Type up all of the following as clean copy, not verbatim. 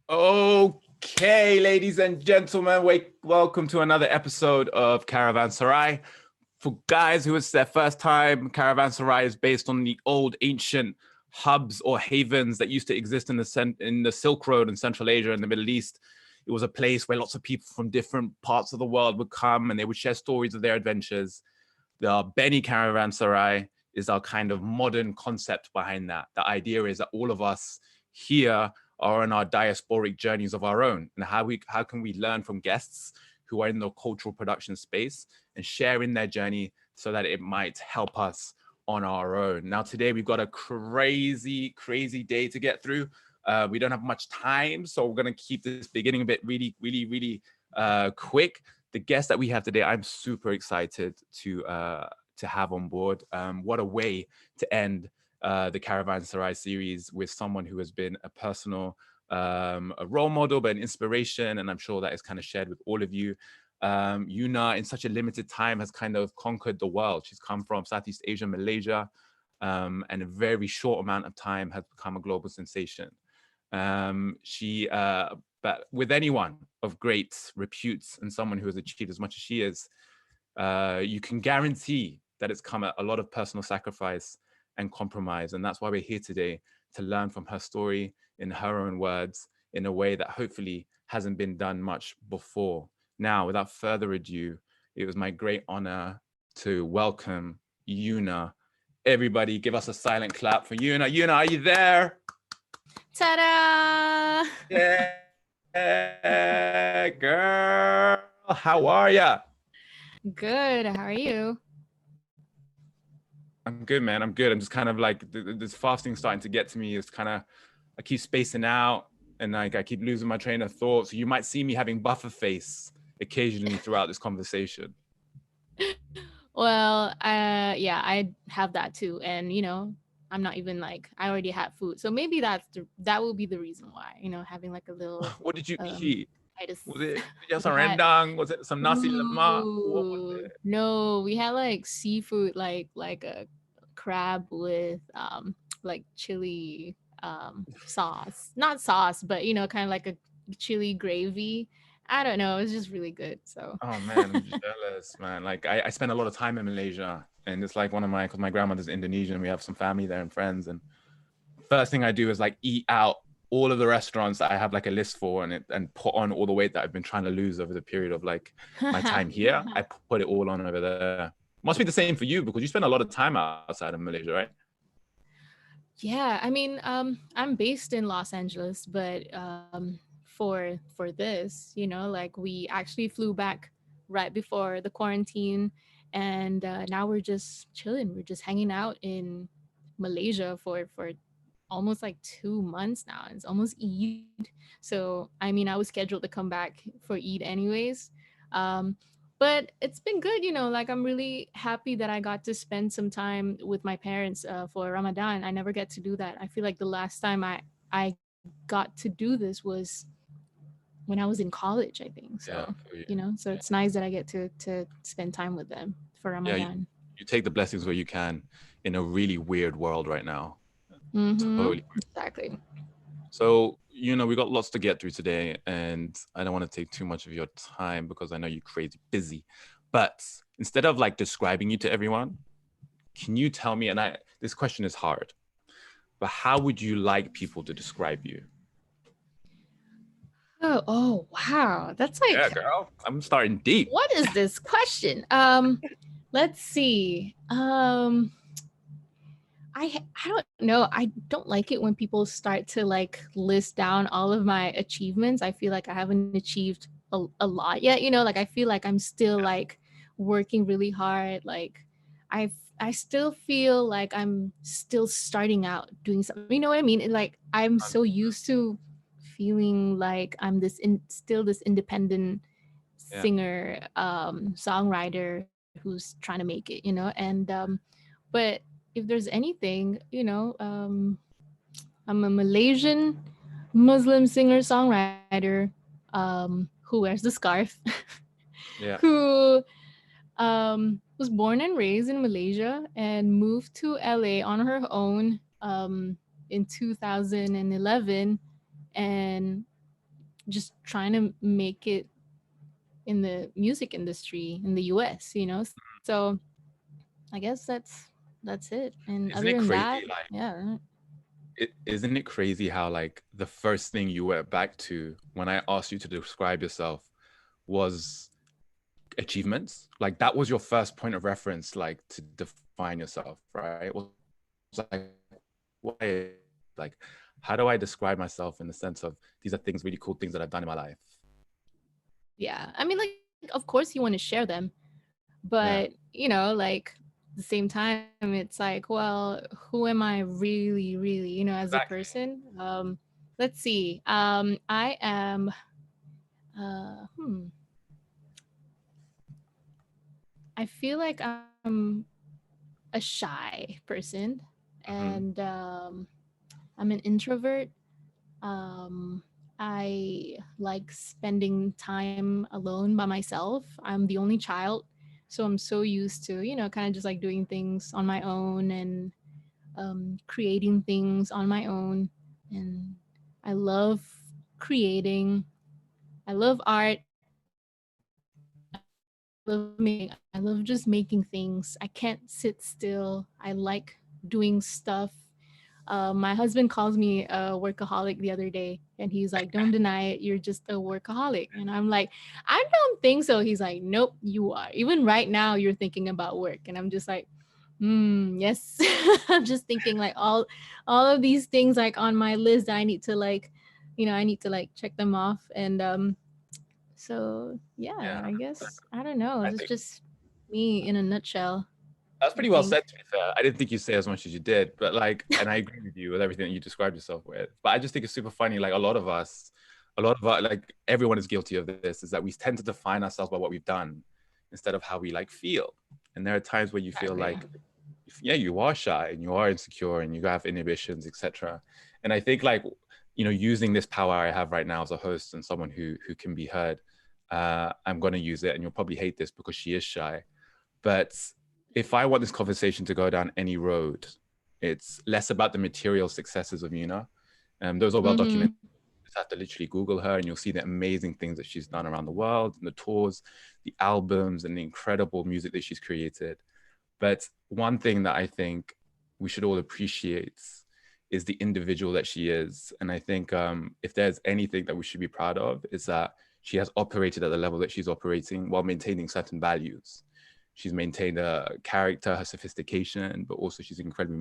Okay, ladies and gentlemen, welcome to another episode of Caravanserai. For guys who it's their first time, Caravanserai is based on the old ancient hubs or havens that used to exist in the Silk Road in Central Asia and the Middle East. It was a place where lots of people from different parts of the world would come and they would share stories of their adventures. The Benny Caravanserai is our kind of modern concept behind that. The idea is that all of us here are on our diasporic journeys of our own, and how can we learn from guests who are in the cultural production space and share in their journey so that it might help us on our own. Now, today we've got a crazy day to get through. We don't have much time, so we're going to keep this beginning a bit really quick. The guest that we have today, I'm super excited to have on board. What a way to end the Caravanserai series with someone who has been a personal a role model, but an inspiration, and I'm sure that is kind of shared with all of you. Yuna, in such a limited time, has kind of conquered the world. She's come from Southeast Asia, Malaysia, and in a very short amount of time has become a global sensation. But with anyone of great repute and someone who has achieved as much as she is, you can guarantee that it's come at a lot of personal sacrifice and compromise. And that's why we're here today, to learn from her story in her own words, in a way that hopefully hasn't been done much before. Now, without further ado, it was my great honor to welcome Yuna. Everybody give us a silent clap for Yuna. Yuna, are you there? Ta-da! Yeah, girl. How are ya? Good. How are you? I'm good, man. I'm good. I'm just kind of like, this fasting starting to get to me. It's kind of, I keep spacing out and like I keep losing my train of thought. So you might see me having buffer face occasionally throughout this conversation. Well, yeah, I have that too. And, I'm not even like, I already had food. So maybe that will be the reason why, having like a little What did you eat? itis. Was it just a We had rendang? Was it some nasi lemak? What was food. it? No, we had like seafood, like a crab with like chili sauce. Not sauce, but kind of like a chili gravy. I don't know. It was just really good. So Oh man, I'm jealous, man. Like I spent a lot of time in Malaysia, and it's like because my grandmother's Indonesian. We have some family there and friends, and first thing I do is like eat out all of the restaurants that I have like a list for, and put on all the weight that I've been trying to lose over the period of like my time here. I put it all on over there. Must be the same for you because you spend a lot of time outside of Malaysia, right? yeah, I mean, I'm based in Los Angeles, but for this, like we actually flew back right before the quarantine, and now we're just chilling. We're just hanging out in Malaysia for almost like 2 months now. It's almost Eid, so I mean, I was scheduled to come back for Eid anyways. Um, but it's been good, like I'm really happy that I got to spend some time with my parents for Ramadan. I never get to do that. I feel like the last time I got to do this was when I was in college, I think. Yeah, So for you. so it's nice that I get to spend time with them for Yeah, Ramadan. you take the blessings where you can in a really weird world right now. Mm-hmm. Totally. Exactly. So, we got lots to get through today, and I don't want to take too much of your time because I know you're crazy busy. But instead of like describing you to everyone, can you tell me, and this question is hard, but how would you like people to describe you? Oh wow, that's Yeah, like, girl. I'm starting deep. what is this question? Let's see. I don't know. I don't like it when people start to like list down all of my achievements. I feel like I haven't achieved a lot yet. Like I feel like I'm still like working really hard. Like I still feel like I'm still starting out doing something. You know what I mean? And, like I'm so used to feeling like I'm still this independent Yeah. singer, songwriter who's trying to make it. But if there's anything, I'm a Malaysian Muslim singer songwriter who wears the scarf, Yeah. who was born and raised in Malaysia and moved to LA on her own in 2011. And just trying to make it in the music industry in the US, you know. So I guess that's it. And other Isn't it than that, crazy? Like, yeah. isn't it crazy how like the first thing you went back to when I asked you to describe yourself was achievements? Like that was your first point of reference, like to define yourself, right? It was like, why? Like, how do I describe myself in the sense of these are things, really cool things that I've done in my life? Yeah. I mean, like, of course you want to share them, but Yeah, you know, like at the same time, it's like, well, who am I really, you know, as a exactly. person? Let's see. I am uh hmm, I feel like I'm a shy person, and Hmm. I'm an introvert. Um, I like spending time alone by myself. I'm the only child, so I'm so used to, you know, kind of just like doing things on my own and creating things on my own. And I love creating. I love art. I love making. I love just making things. I can't sit still. I like doing stuff. My husband calls me a workaholic the other day, and he's like, "Don't deny it. You're just a workaholic." And I'm like, "I don't think so." He's like, "Nope, you are. Even right now, you're thinking about work." And I'm just like, yes." I'm just thinking like all of these things like on my list. I need to like, you know, I need to like check them off. And so yeah, Yeah, I guess I don't know. I That's think just me in a nutshell. that's I pretty well think. said, to be fair. I didn't think you say as much as you did, but like, and I agree with you with everything that you described yourself with. But I just think it's super funny. Like a lot of us, like everyone is guilty of this, is that we tend to define ourselves by what we've done instead of how we like feel. And there are times where you feel Exactly. like, yeah, you are shy and you are insecure and you have inhibitions, etc. And I think like, using this power I have right now as a host and someone who can be heard, I'm gonna use it, and you'll probably hate this because she is shy. But if I want this conversation to go down any road, it's less about the material successes of Yuna. Those are well Mm-hmm. documented. You just have to literally Google her and you'll see the amazing things that she's done around the world, and the tours, the albums, and the incredible music that she's created. But one thing that I think we should all appreciate is the individual that she is. And I think if there's anything that we should be proud of, is that she has operated at the level that she's operating while maintaining certain values. She's maintained her character, her sophistication, but also she's an incredibly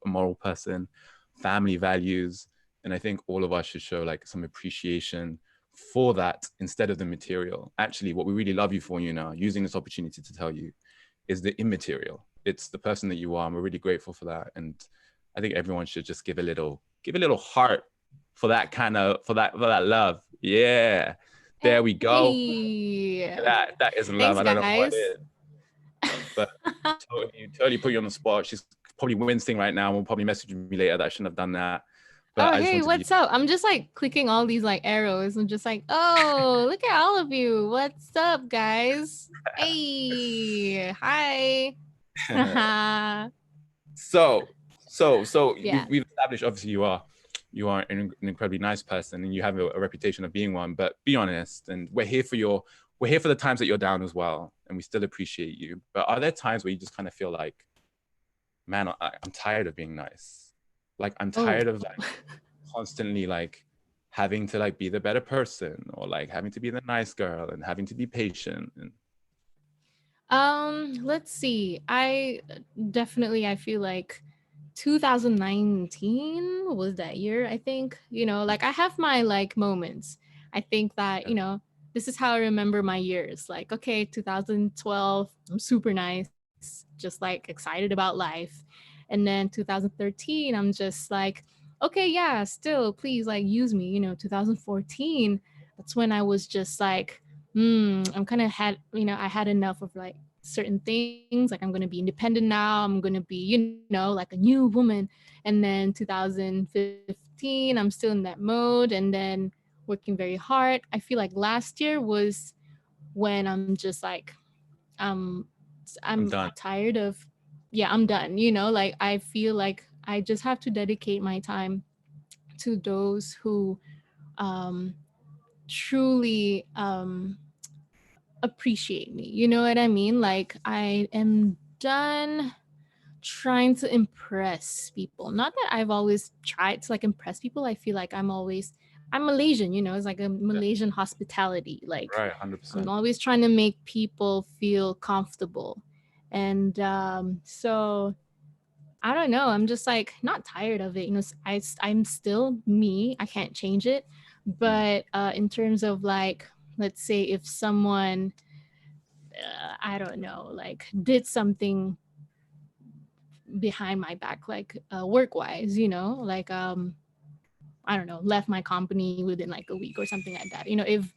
moral person, family values. And I think all of us should show like some appreciation for that instead of the material. Actually, what we really love you for, using this opportunity to tell you, is the immaterial. It's the person that you are, and we're really grateful for that. And I think everyone should just give a little heart for that for that love. Yeah. There we go. Hey, That isn't love. thanks, I don't know what it guys. is. But totally put you on the spot. She's probably wincing right now and will probably message me later that I shouldn't have done that. But Oh, I just hey, want to be what's up? I'm just like clicking all these like arrows and just like, oh, look at all of you. What's up, guys? Hey, hi. so Yeah. we've established, obviously you are an incredibly nice person and you have a reputation of being one, but be honest, and we're here for the times that you're down as well, and we still appreciate you. But are there times where you just kind of feel like, man, I'm tired of being nice, like I'm Oh. tired of like constantly like having to like be the better person, or like having to be the nice girl and having to be patient and Let's see. I feel like 2019 was that year, I think. You know, like I have my like moments. I think that, you know, this is how I remember my years. Like, okay, 2012, I'm super nice, just like excited about life. And then 2013, I'm just like, okay, yeah, still, please like use me. You know, 2014, that's when I was just like, I'm kind of had, you know, I had enough of like certain things. Like I'm going to be independent now. I'm going to be, you know, like a new woman. And then 2015, I'm still in that mode. And then working very hard. I feel like last year was when I'm just like, um, I'm I'm done. tired of, yeah, I'm done. You know, like I feel like I just have to dedicate my time to those who um truly appreciate me. You know what I mean? Like I am done trying to impress people. Not that I've always tried to like impress people. I feel like I'm Malaysian, you know, it's like a Yeah. Malaysian hospitality. Like Right. I'm 100%. always trying to make people feel comfortable. And so I don't know. I'm just like not tired of it. You know, I'm still me. I can't change it. Mm. But in terms of like, let's say if someone, I don't know, like did something behind my back, like work wise, you know, like I don't know, left my company within like a week or something like that. You know, if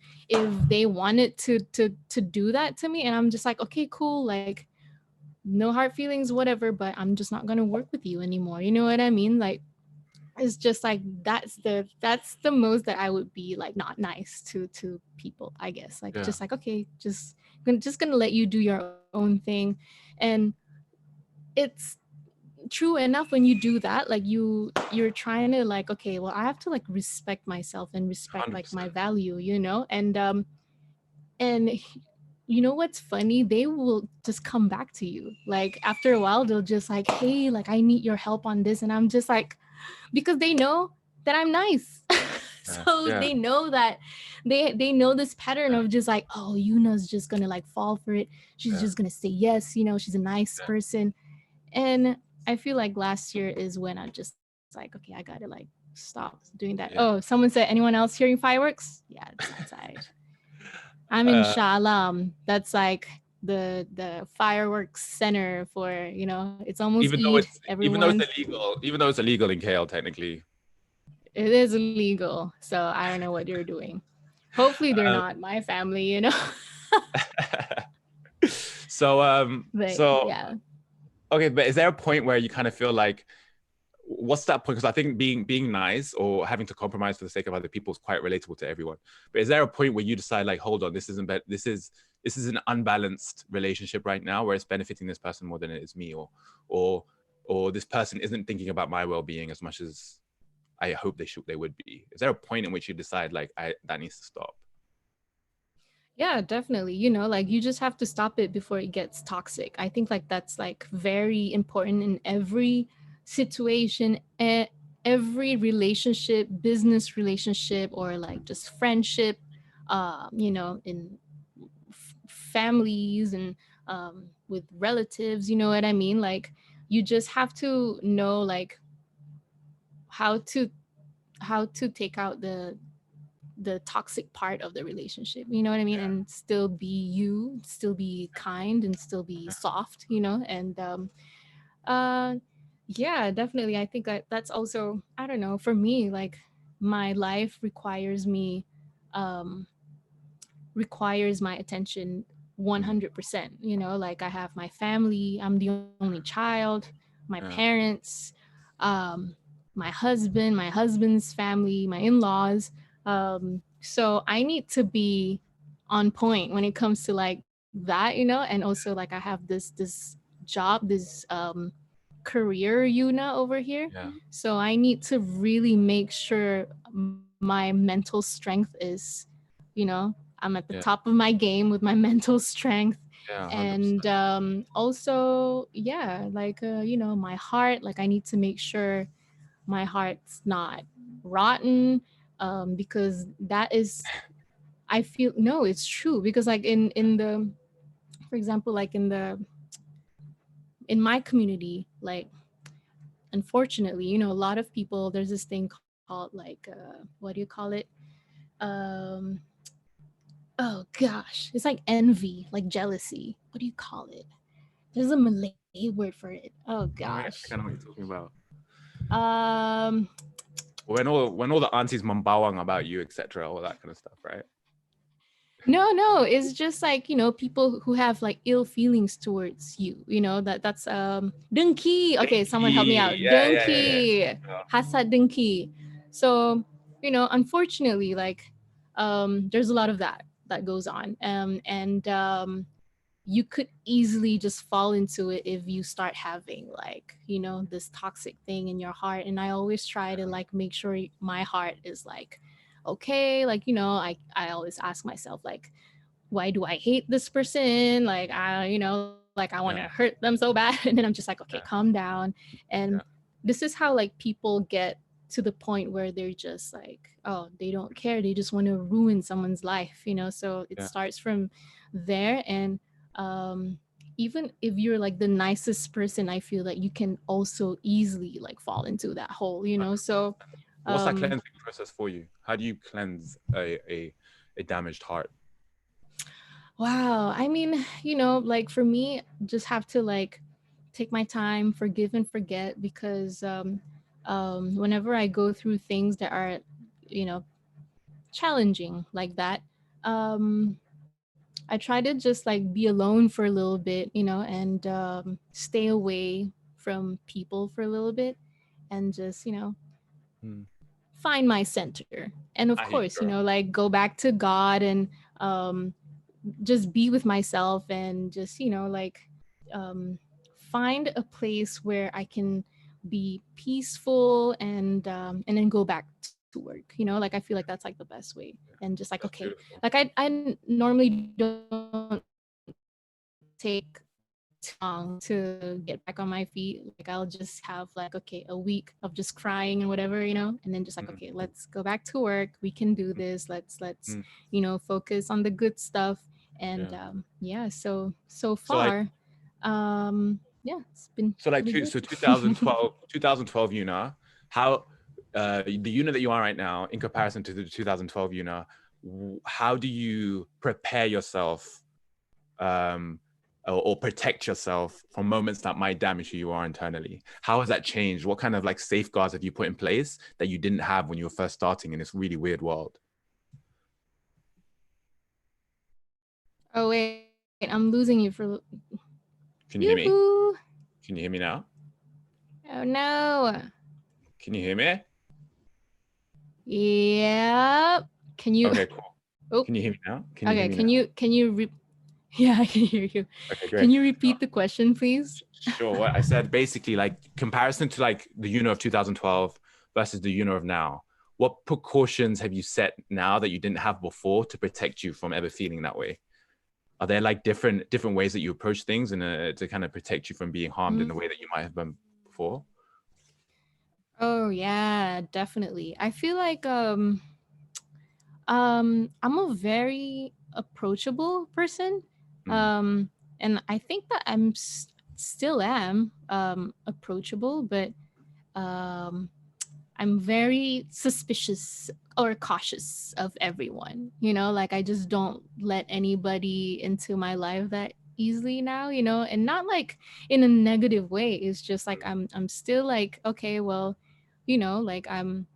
they wanted to do that to me, and I'm just like, okay, cool, like no hard feelings, whatever, but I'm just not gonna work with you anymore. You know what I mean? Like it's just like that's the most that I would be like not nice to people, I guess. Like Yeah. just like okay, just gonna let you do your own thing. And it's true enough when you do that, like you're trying to like okay, well I have to like respect myself and respect like my 100%. value, you know. And you know what's funny, they will just come back to you like after a while. They'll just like, hey, like I need your help on this, and I'm just like, because they know that I'm nice. Yeah. So Yeah. they know that they know this pattern Yeah. of just like, oh, Yuna's just gonna like fall for it, she's Yeah. just gonna say yes, you know, she's a nice Yeah. person. And I feel like last year is when I'm just like, okay, I gotta like stop doing that. Oh, Yeah. someone said, anyone else hearing fireworks? Yeah, it's outside. I'm in Uh, Shalam. That's like the fireworks center for, you know, it's almost even Eid. though it's Everyone's even though it's illegal in KL technically. it is illegal. So I don't know what you're doing. Hopefully they're Uh, not my family, you know. But so yeah. okay, but is there a point where you kind of feel like what's that point? Because I think being nice or having to compromise for the sake of other people is quite relatable to everyone. But is there a point where you decide like, hold on, this isn't this is an unbalanced relationship right now where it's benefiting this person more than it is me, or or this person isn't thinking about my well-being as much as I hope they would be. Is there a point in which you decide like that needs to stop? Yeah, definitely. You know, like you just have to stop it before it gets toxic. I think like that's like very important in every situation, every relationship, business relationship, or like just friendship, you know, in families and with relatives, you know what I mean? Like you just have to know like how to take out the toxic part of the relationship, you know what I mean, and still be you, still be kind, and still be soft, you know. And uh yeah, definitely. I think that that's also, I don't know, for me, like my life um requires my attention Mm. 100%, you know. Like I have my family, I'm the only child, my Yeah. parents, um my husband's family, my in-laws. So I need to be on point when it comes to like that, you know. And also like I have this job, this career, Yuna, over here. Yeah. So I need to really make sure my mental strength is, you know, I'm at the Yeah. top of my game with my mental strength. Yeah. 100%. And also, yeah, like, you know, my heart, like, I need to make sure my heart's not rotten, because that is, I feel, no, it's true. Because, like, in the, for example, like in my community, like, unfortunately, you know, a lot of people, there's this thing called like what do you call it, um oh gosh, it's like envy, like jealousy, what do you call it, there's a Malay word for it, oh Oh, gosh. yeah, I think I know what you're talking about. um When all the aunties mambawang about you, etc., all that kind of stuff, right? no, it's just like, you know, people who have like ill feelings towards you, you know, that's dengki. Okay, someone help me Stinky. out. Yeah, yeah, yeah, yeah. Dengki, Yeah. hasad dengki. So, you know, unfortunately, like there's a lot of that goes on. And you could easily just fall into it if you start having like, you know, this toxic thing in your heart. And I always try to like make sure my heart is like okay, like, I always ask myself, like, why do I hate this person? Like, like I want to Yeah. hurt them so bad. And then I'm just like, okay, Yeah. calm down. And Yeah. this is how like people get to the point where they're just like, oh, they don't care. They just want to ruin someone's life, So it Yeah. starts from there. And um, even if you're like the nicest person, I feel that you can also easily like fall into that hole. So What's that um, cleansing process for you? How do you cleanse a damaged heart? wow. I mean, like for me, just have to like take my time, forgive and forget, because whenever I go through things that are, you know, challenging like that, I try to just like be alone for a little bit, and stay away from people for a little bit, and just, Hmm. find my center. And of I hear you, course, girl. like go back to God, and um, just be with myself, and just, like um, find a place where I can be peaceful, and then go back to work. Like I feel like that's like the best way. And just like, That's okay, beautiful. like I normally don't take too long to get back on my feet. Like I'll just have like, okay, a week of just crying and whatever, and then just like, Mm, okay, let's go back to work. We can do mm, this. Let's mm. focus on the good stuff. And Yeah. yeah, so So like far, yeah, it's been so like pretty two good. so 2012 Yuna, how the Yuna that you are right now in comparison to the 2012 Yuna, how do you prepare yourself um or protect yourself from moments that might damage who you are internally? How has that changed? What kind of like safeguards have you put in place that you didn't have when you were first starting in this really weird world? Oh wait, I'm losing you for Can you hear me? yoo-hoo. Can you hear me now? Oh no. Can you hear me? Yeah. Can you Okay, cool. oh, Can you hear me now? Can you hear okay, me now? can you yeah, I can hear you. Okay, Can great. you repeat the question, please? Sure. What I said basically, like comparison to like the Uno of 2012 versus the Uno of now. What precautions have you set now that you didn't have before to protect you from ever feeling that way? Are there like different ways that you approach things and to kind of protect you from being harmed in the way that you might have been before? Oh yeah, definitely. I feel like I'm a very approachable person. Mm, And I think that still am approachable, but um I'm very suspicious or cautious of everyone. Like I just don't let anybody into my life that easily now, and not like in a negative way. It's just like I'm still like, okay, well, like I'm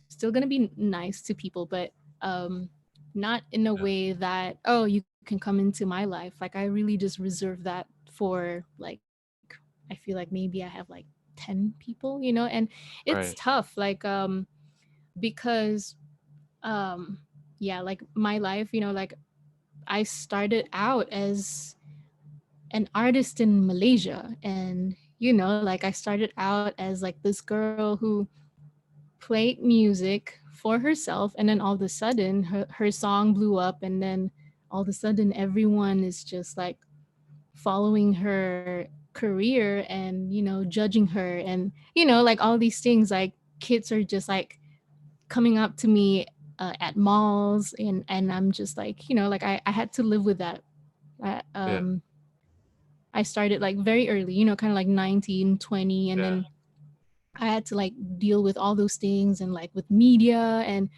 still gonna be nice to people, but um not in a yeah, way that, oh, you can come into my life. Like I really just reserve that for like, I feel like maybe I have like 10 people, and it's right. tough, like because um yeah, like my life, like I started out as an artist in Malaysia, and like I started out as like this girl who played music for herself, and then all of a sudden her song blew up, and then all of a sudden everyone is just like following her career, and judging her, and like all these things, like kids are just like coming up to me at malls, and I'm just like, like I had to live with that. I, Yeah, um I started like very early, kind of like 19, 20, and yeah, then I had to like deal with all those things, and like with media, and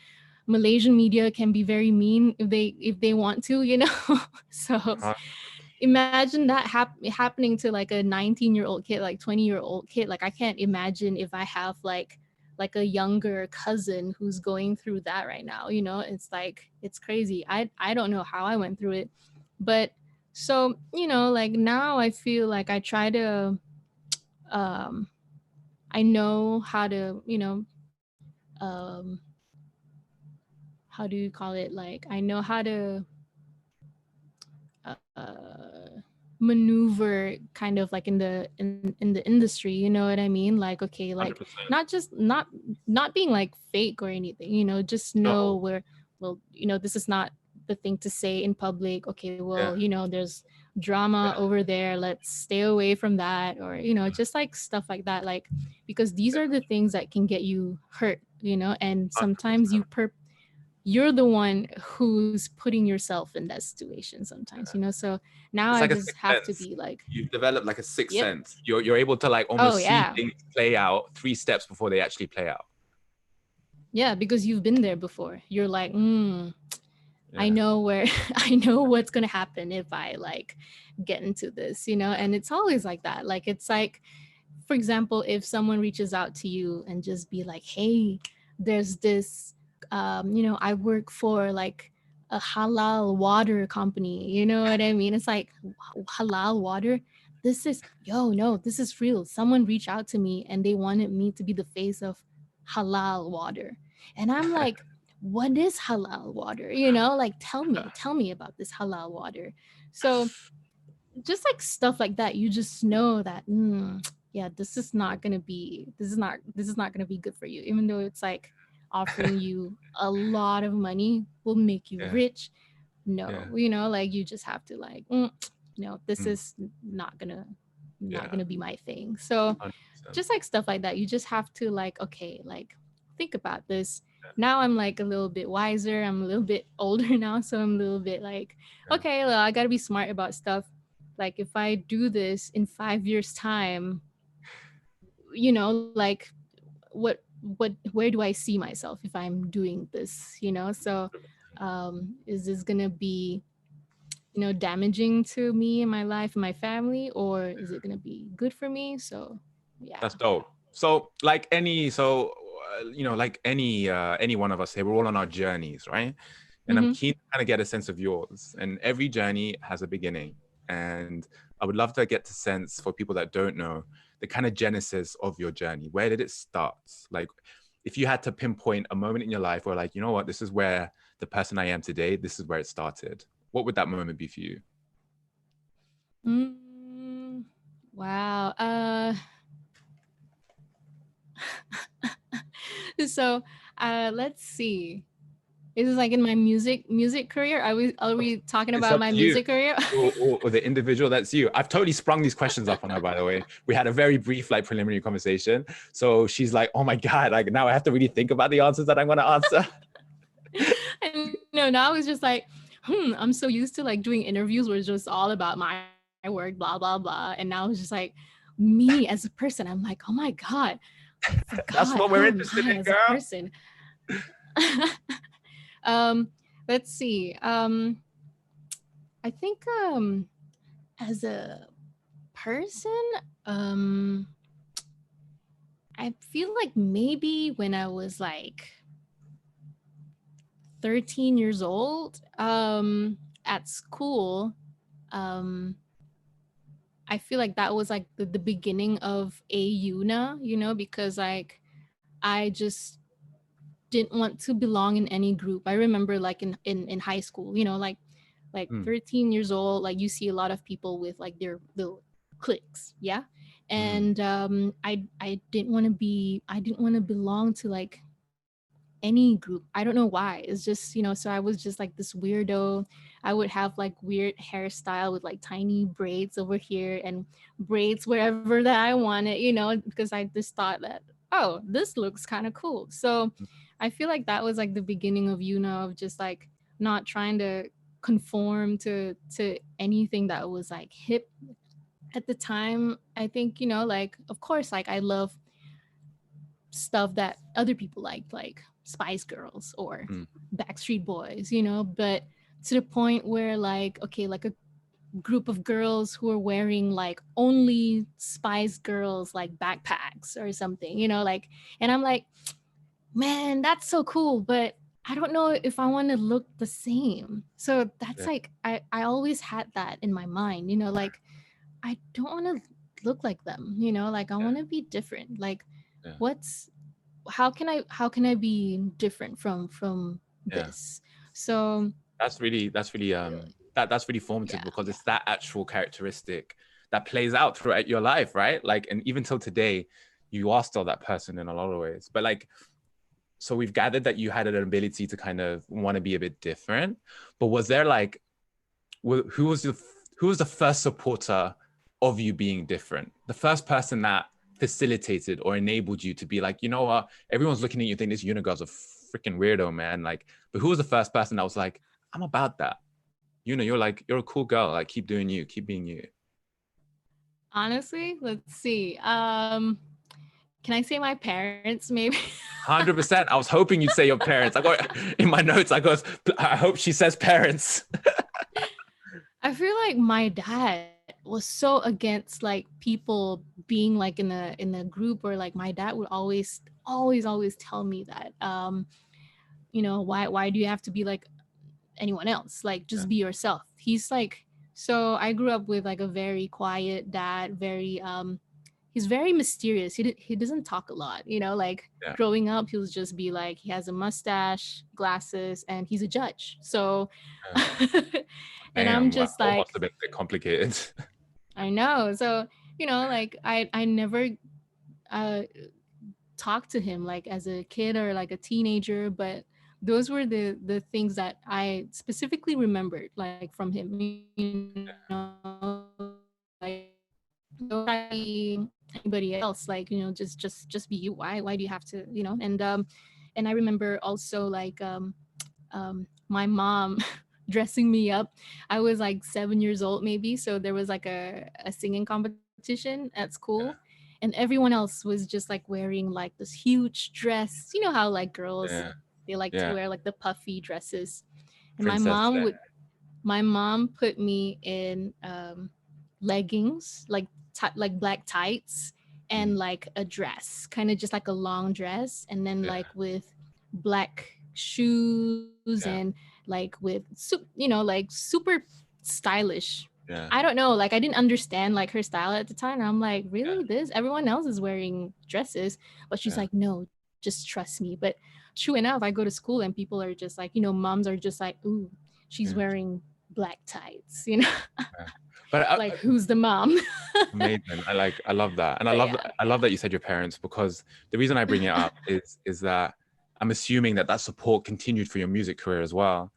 Malaysian media can be very mean if they want to, So huh, imagine that happening to like a 19-year-old kid, like 20-year-old kid. Like I can't imagine if I have like a younger cousin who's going through that right now. It's like, it's crazy. I don't know how I went through it, but so like now I feel like I try to um I know how to, um how do you call it, like I know how to uh maneuver kind of like in the industry, you know what I mean? Like, okay, like 100%. not just not being like fake or anything, you know, just know No. where, well, you know, this is not the thing to say in public. Okay, well, Yeah. you know, there's drama Yeah. over there, let's stay away from that, or you know, just like stuff like that, like because these Yeah. are the things that can get you hurt, you know, and sometimes 100%. you're the one who's putting yourself in that situation sometimes, you know. So now It's I like a just sixth have to sense. be like, You've developed like a sixth yep. sense. You're able to like Oh almost see yeah. things play out 3 steps before they actually play out. Yeah, because you've been there before. You're like, I Yeah. know where I know what's gonna happen if I like get into this, you know. And it's always like that. Like it's like, for example, if someone reaches out to you and just be like, hey, there's this you know, I work for like a halal water company, you know what I mean? It's like, halal water, this is, yo, no, this is real. Someone reached out to me and they wanted me to be the face of halal water. And I'm like, what is halal water, you know? Like, tell me about this halal water. So just like stuff like that, you just know that, yeah, this is not gonna be, this is not gonna be good for you, even though it's like offering you a lot of money, will make you Yeah. rich. Yeah. No, you know, like you just have to like, no, this Mm. is not Yeah. gonna be my thing. So 100%. just like stuff like that, you just have to like, okay, like think about this. Now I'm like a little bit wiser, I'm a little bit older now, so I'm a little bit like, Yeah. okay, well, I got to be smart about stuff. Like if I do this in 5 years time, you know, like what where do I see myself if I'm doing this, you know? So is this going to be, you know, damaging to me and my life and my family, or is it going to be good for me? So yeah. That's dope. So, like like any one of us here, we're all on our journeys, right? And I'm Mhm. keen to kind of get a sense of yours. And every journey has a beginning. And I would love to get to sense for people that don't know the kind of genesis of your journey. Where did it start? Like, if you had to pinpoint a moment in your life where, like, you know what, this is where the person I am today, this is where it started. What would that moment be for you? Mm, wow. So let's see. Is this like in my music career? Are we talking It's about up my to you. music career? Or the individual, that's you. I've totally sprung these questions up on her, by the way. We had a very brief like preliminary conversation. So she's like, oh my God, like now I have to really think about the answers that I'm gonna answer. I know. Now it's just like, I'm so used to like doing interviews where it's just all about my work, blah blah blah. And now it's just like me as a person. I'm like, oh my God, I That's forgot what we're who am interested I in, as a girl. person. um, let's see. I think as a person, um, I feel like maybe when I was like 13 years old, at school, um, I feel like that was like the beginning of a Yuna, you know, because like I just didn't want to belong in any group. I remember like in high school, you know, like Mm, 13 years old, like you see a lot of people with like their little cliques, yeah. mm, And I didn't want to belong to like any group. I don't know why. It's just, you know, so I was just like this weirdo. I would have like weird hairstyle with like tiny braids over here and braids wherever that I wanted, you know, because I just thought that, oh, this looks kind of cool. So I feel like that was like the beginning of, you know, of just like not trying to conform to anything that was like hip at the time. I think, you know, like of course, like I love stuff that other people liked, like Spice Girls or mm, Backstreet Boys, you know, but to the point where like, okay, like a group of girls who are wearing like only Spice Girls like backpacks or something, you know, like, and I'm like, man, that's so cool, but I don't know if I want to look the same. So that's yeah, like, I always had that in my mind, you know, like I don't want to look like them, you know, like I yeah, want to be different. Like yeah, what's how can I be different from yeah. this? So That's really that's really formative Yeah. because it's that actual characteristic that plays out throughout your life, right? Like, and even till today, you are still that person in a lot of ways. But like, so we've gathered that you had an ability to kind of want to be a bit different. But was there like, who was the first supporter of you being different? The first person that facilitated or enabled you to be like, you know what, everyone's looking at you think this Yuna girl's a freaking weirdo, man. Like, but who was the first person that was like, I'm about that? Yuna, you're a cool girl. Like, keep doing you, keep being you. Honestly, let's see. Can I say my parents maybe? 100%. I was hoping you'd say your parents. I got in my notes, I hope she says parents. I feel like my dad was so against like people being like in a group, or like my dad would always tell me that you know, why do you have to be like anyone else? Like, just be yourself. He's like, so I grew up with like a very quiet dad, very he's very mysterious. He doesn't talk a lot, you know, like growing up he'll just be like, he has a mustache, glasses, and he's a judge. So and I'm Damn, just that like, must have been a bit complicated. I know. So, you know, like I never uh talked to him like as a kid or like a teenager, but those were the things that I specifically remembered like from him, you know, like don't try to be anybody else, like, you know, just be you. Why do you have to, you know? And I remember also like my mom dressing me up. I was like 7 years old maybe, so there was like a singing competition at school, and everyone else was just like wearing like this huge dress. You know how like girls, Yeah, they like to yeah. wear like the puffy dresses, and Princess. my mom put me in leggings, like like black tights, and like a dress, kind of just like a long dress, and then Yeah, like with black shoes, and yeah, like with you know, like super stylish. yeah, I don't know, like I didn't understand like her style at the time. I'm like, yeah, really, this everyone else is wearing dresses, but she's yeah, like, no, just trust me. But true enough, I go to school and people are just like, you know, moms are just like, ooh, she's yeah, wearing black tights, you know. yeah. But Like, who's the mom? amazing. I love that, and But yeah. I love that you said your parents, because the reason I bring it up is that I'm assuming that that support continued for your music career as well.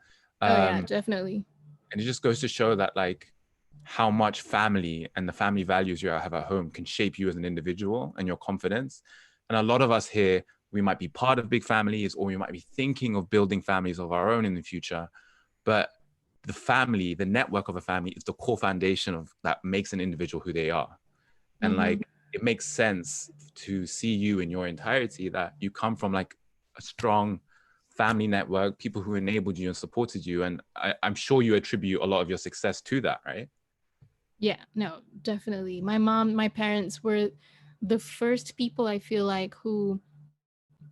Oh yeah, Um, definitely. and it just goes to show that like how much family and the family values you have at home can shape you as an individual and your confidence. And a lot of us here, we might be part of big families, or we might be thinking of building families of our own in the future, but the family, the network of a family, is the core foundation of that makes an individual who they are. And Mm-hmm. like, it makes sense to see you in your entirety, that you come from like a strong family network, people who enabled you and supported you. And I'm sure you attribute a lot of your success to that, right? Yeah, no, definitely. My mom, my parents were the first people I feel like who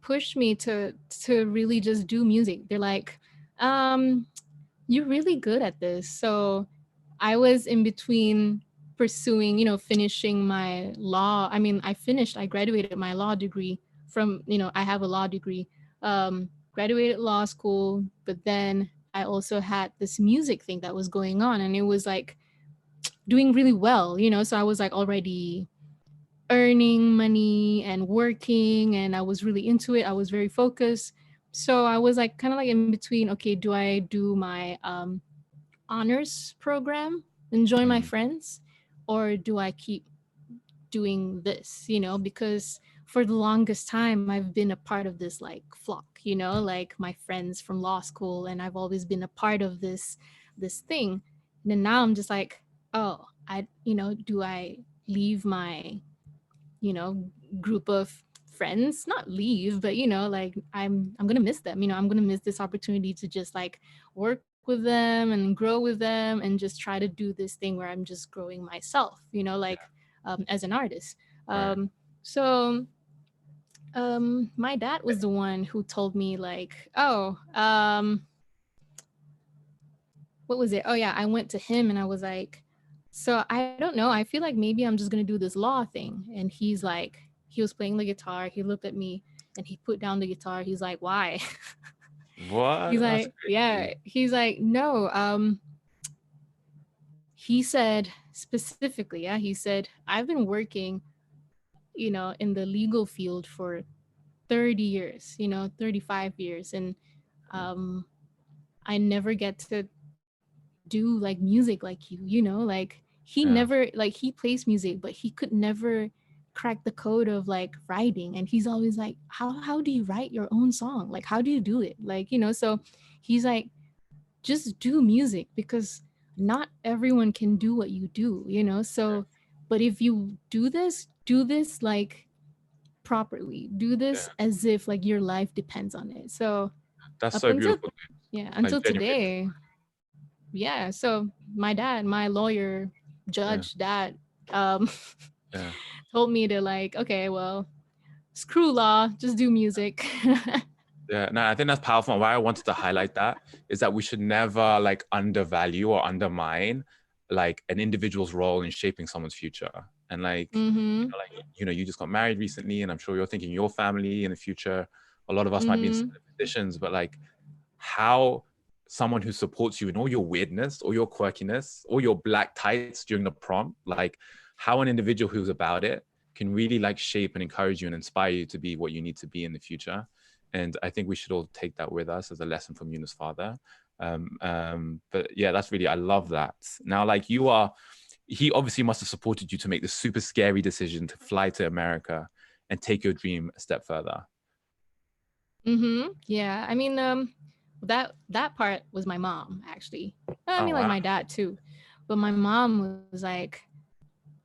pushed me to really just do music. They're like, um, you're really good at this. So I was in between pursuing, you know, finishing my law. I mean, I graduated my law degree from, you know, I have a law degree. Graduated law school, but then I also had this music thing that was going on, and it was like doing really well, you know. So I was like already earning money and working, and I was really into it. I was very focused. So I was like kind of like in between, okay, do I do my honors program and join my Mm, friends, or do I keep doing this, you know? Because for the longest time I've been a part of this like flock, you know, like my friends from law school, and I've always been a part of this thing. And then now I'm just like, oh, I, you know, do I leave my, you know, group of friends, not leave, but you know, like I'm gonna miss them, you know, I'm gonna miss this opportunity to just like work with them and grow with them and just try to do this thing where I'm just growing myself, you know, like as an artist. right. So my dad was the one who told me like, oh, what was it? Oh yeah, I went to him and I was like, so I don't know. I feel like maybe I'm just gonna do this law thing. And he's like, he was playing the guitar. He looked at me and he put down the guitar. He's like, why? He's What? That's like, crazy. yeah. He's like, no. he said specifically, yeah, he said, I've been working, in the legal field for 30 years, 35 years. And um, I never get to do like music like like he Yeah. never, like he plays music, but he could never crack the code of like writing. And he's always like, how do you write your own song? Like, how do you do it? Like, so he's like, just do music, because not everyone can do what you do, so but if you do this like properly, do this Yeah. as if like your life depends on it. So That's up so until, beautiful. yeah, Like until genuinely. today, yeah. So my dad, my lawyer, Yeah. judge, dad, um Yeah. told me to like, okay, well, screw law, just do music. Yeah, no, I think that's powerful. And why I wanted to highlight that is that we should never like undervalue or undermine like an individual's role in shaping someone's future. And like, Mm-hmm. you just got married recently, and I'm sure you're thinking your family in the future. A lot of us might be in Mm-hmm. similar positions, but like how someone who supports you in all your weirdness, or your quirkiness, or your black tights during the prom, like how an individual who's about it can really like shape and encourage you and inspire you to be what you need to be in the future. And I think we should all take that with us as a lesson from Yuna's father. But yeah, that's really, I love that. Now, like he obviously must have supported you to make the super scary decision to fly to America and take your dream a step further. Mm-hmm. Yeah. I mean, that part was my mom actually. I Oh, mean, like wow. my dad too, but my mom was like,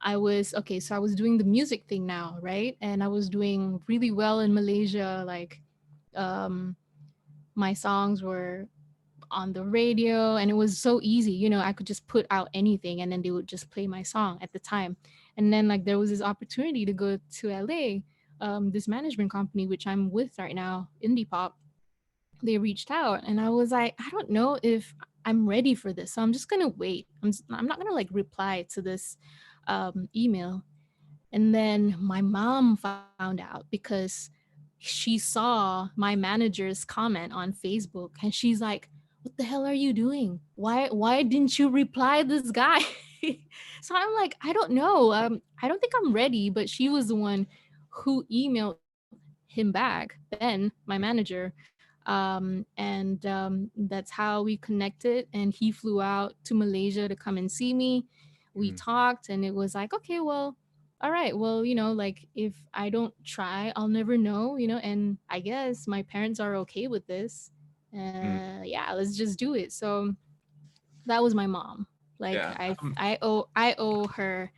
I was okay. So I was doing the music thing now, right? And I was doing really well in Malaysia. Like, um, my songs were on the radio, and it was so easy. I could just put out anything, and then they would just play my song at the time. And then like there was this opportunity to go to LA. This management company which I'm with right now, Indie Pop, they reached out, and I was like, I don't know if I'm ready for this, so I'm just gonna wait. I'm not gonna like reply to this email. And then my mom found out because she saw my manager's comment on Facebook, and she's like, what the hell are you doing? Why didn't you reply this guy? So I'm like, I don't know. I don't think I'm ready, but she was the one who emailed him back, Ben, my manager. And that's how we connected. And he flew out to Malaysia to come and see me. We Mm, talked, and it was like, okay, well, all right, well, like if I don't try, I'll never know, and I guess my parents are okay with this. mm, Yeah, let's just do it. So that was my mom. Like yeah. I owe her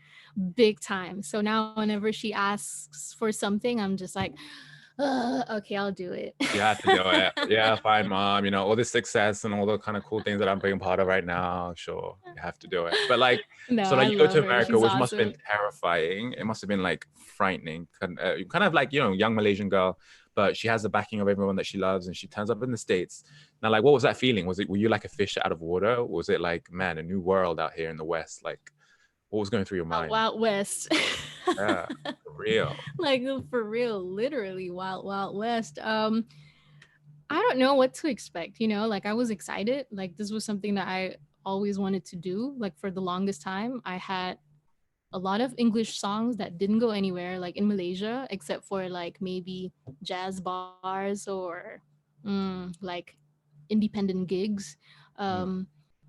big time. So now whenever she asks for something, I'm just like, okay, I'll do it. You have to do it. Yeah, fine, mom. All this success and all the kind of cool things that I'm being part of right now. Sure, you have to do it. But like, No, so I like you go love to her. America, She's which must have been awesome. terrifying. It must have been like frightening. Kind of like, young Malaysian girl, but she has the backing of everyone that she loves, and she turns up in the States. Now, like, what was that feeling? Were you like a fish out of water? Or was it like, man, a new world out here in the West? Like, what was going through your Wild, mind? Wild West. Yeah, for real. Like for real, literally Wild Wild West. I don't know what to expect, like I was excited. Like this was something that I always wanted to do. Like for the longest time, I had a lot of English songs that didn't go anywhere, like in Malaysia, except for like maybe jazz bars or like independent gigs. Mm, Um,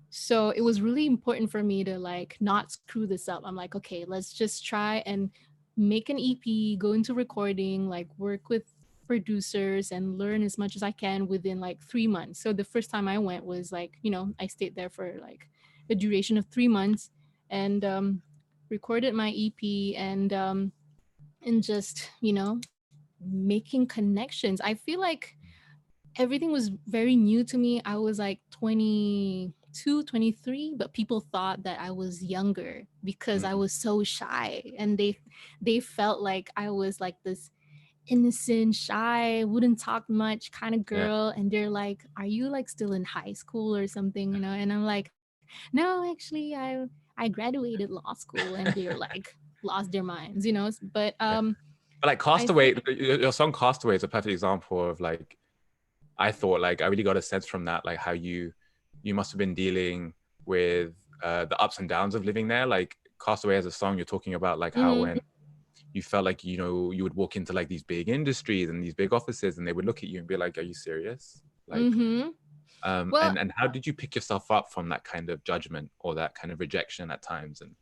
so it was really important for me to like not screw this up. I'm like, okay, let's just try and make an EP, go into recording, like work with producers and learn as much as I can within like 3 months. So the first time I went was like, I stayed there for like a duration of 3 months, and recorded my EP, and just making connections. I feel like everything was very new to me. I was like 22, 23, but people thought that I was younger because I mm, was so shy, and they felt like I was like this innocent, shy, wouldn't talk much kind of yeah. girl. And they're like, are you like still in high school or something, and I'm like, no, actually, I graduated law school. And they're like lost their minds. But Yeah. But like I think. Castaway, your song Castaway is a perfect example of like, I thought like I really got a sense from that, like how you must have been dealing with the ups and downs of living there. Like Castaway as a song, you're talking about like how Mm-hmm. when you felt like, you know, you would walk into like these big industries and these big offices and they would look at you and be like, are you serious? Like, Mm-hmm. Well, and how did you pick yourself up from that kind of judgment or that kind of rejection at times? And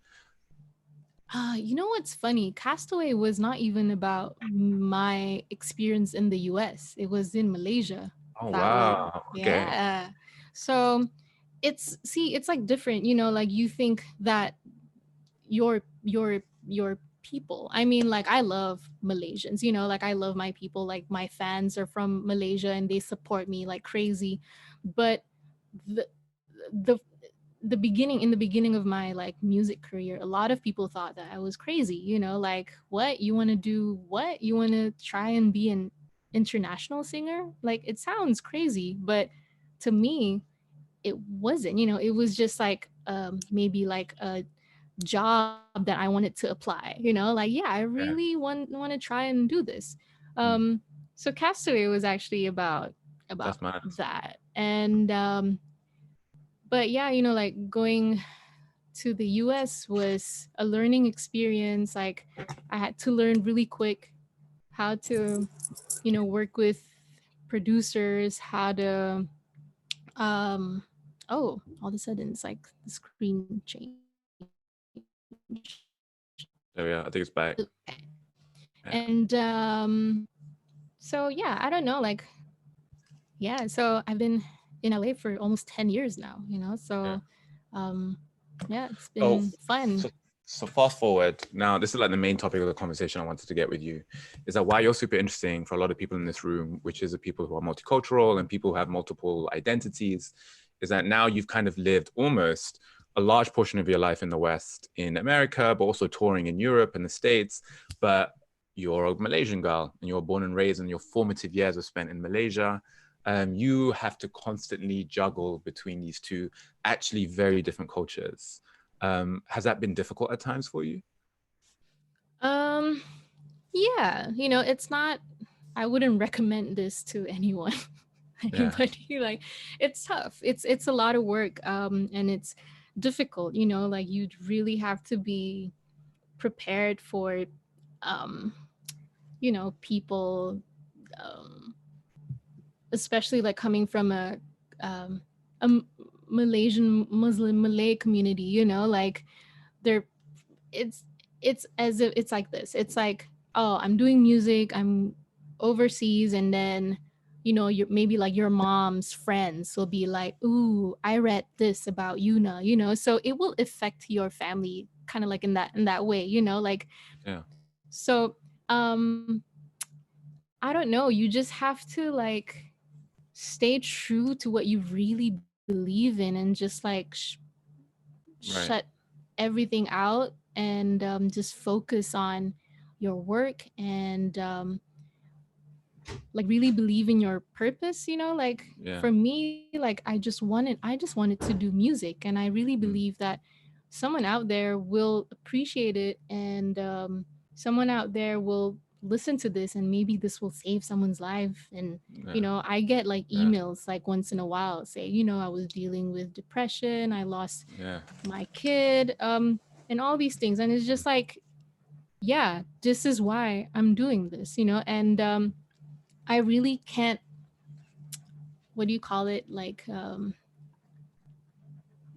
you know what's funny? Castaway was not even about my experience in the US. It was in Malaysia oh that way. wow, okay, Yeah. So it's like different, you know, like you think that your people. I mean, like I love Malaysians, you know, like I love my people, like my fans are from Malaysia and they support me like crazy. But the the the beginning in the beginning of my like music career, a lot of people thought that I was crazy, you know, like what you want to do, what you want to try and be an international singer, like it sounds crazy, but to me it wasn't, you know, it was just like maybe like a job that I wanted to apply, you know, like yeah, I yeah, really want to try and do this. mm, um so Castaway was actually about that's mad. that. And but yeah, you know, like going to the US was a learning experience. Like I had to learn really quick how to, you know, work with producers, how to um oh, all of a sudden it's like the screen changed. There we are. I think it's back. Yeah, And so yeah, I don't know, like yeah, so I've been in LA for almost 10 years now, you know, yeah. so um yeah, it's Oh, been fun. so fast forward. Now, this is like the main topic of the conversation I wanted to get with you, is that why you're super interesting for a lot of people in this room, which is the people who are multicultural and people who have multiple identities, is that now you've kind of lived almost a large portion of your life in the West, in America, but also touring in Europe and the States. But you're a Malaysian girl and you're born and raised and your formative years were spent in Malaysia. You have to constantly juggle between these two actually very different cultures. Has that been difficult at times for you? Um yeah, you know, it's not, I wouldn't recommend this to anyone. Yeah, Anybody, like it's tough, it's a lot of work, and it's difficult, you know, like you'd really have to be prepared for um you know, people, um especially like coming from um a Malaysian Muslim Malay community, you know, like they're, it's it's as if it's like this, it's like, oh, I'm doing music, I'm overseas, and then you know, you're maybe like your mom's friends will be like, ooh, I read this about Yuna, you know, so it will affect your family kind of like in that way, you know, like yeah, so um I don't know, you just have to like stay true to what you really believe in and just like shut right, everything out and just focus on your work and like really believe in your purpose, you know, like yeah, for me, like I just wanted to do music, and I really mm, believe that someone out there will appreciate it, and someone out there will listen to this, and maybe this will save someone's life. And you yeah, know, I get like yeah, emails like once in a while say, you know, I was dealing with depression, I lost yeah, my kid, and all these things, and it's mm, just like, yeah, this is why I'm doing this, you know. And I really can't, what do you call it, like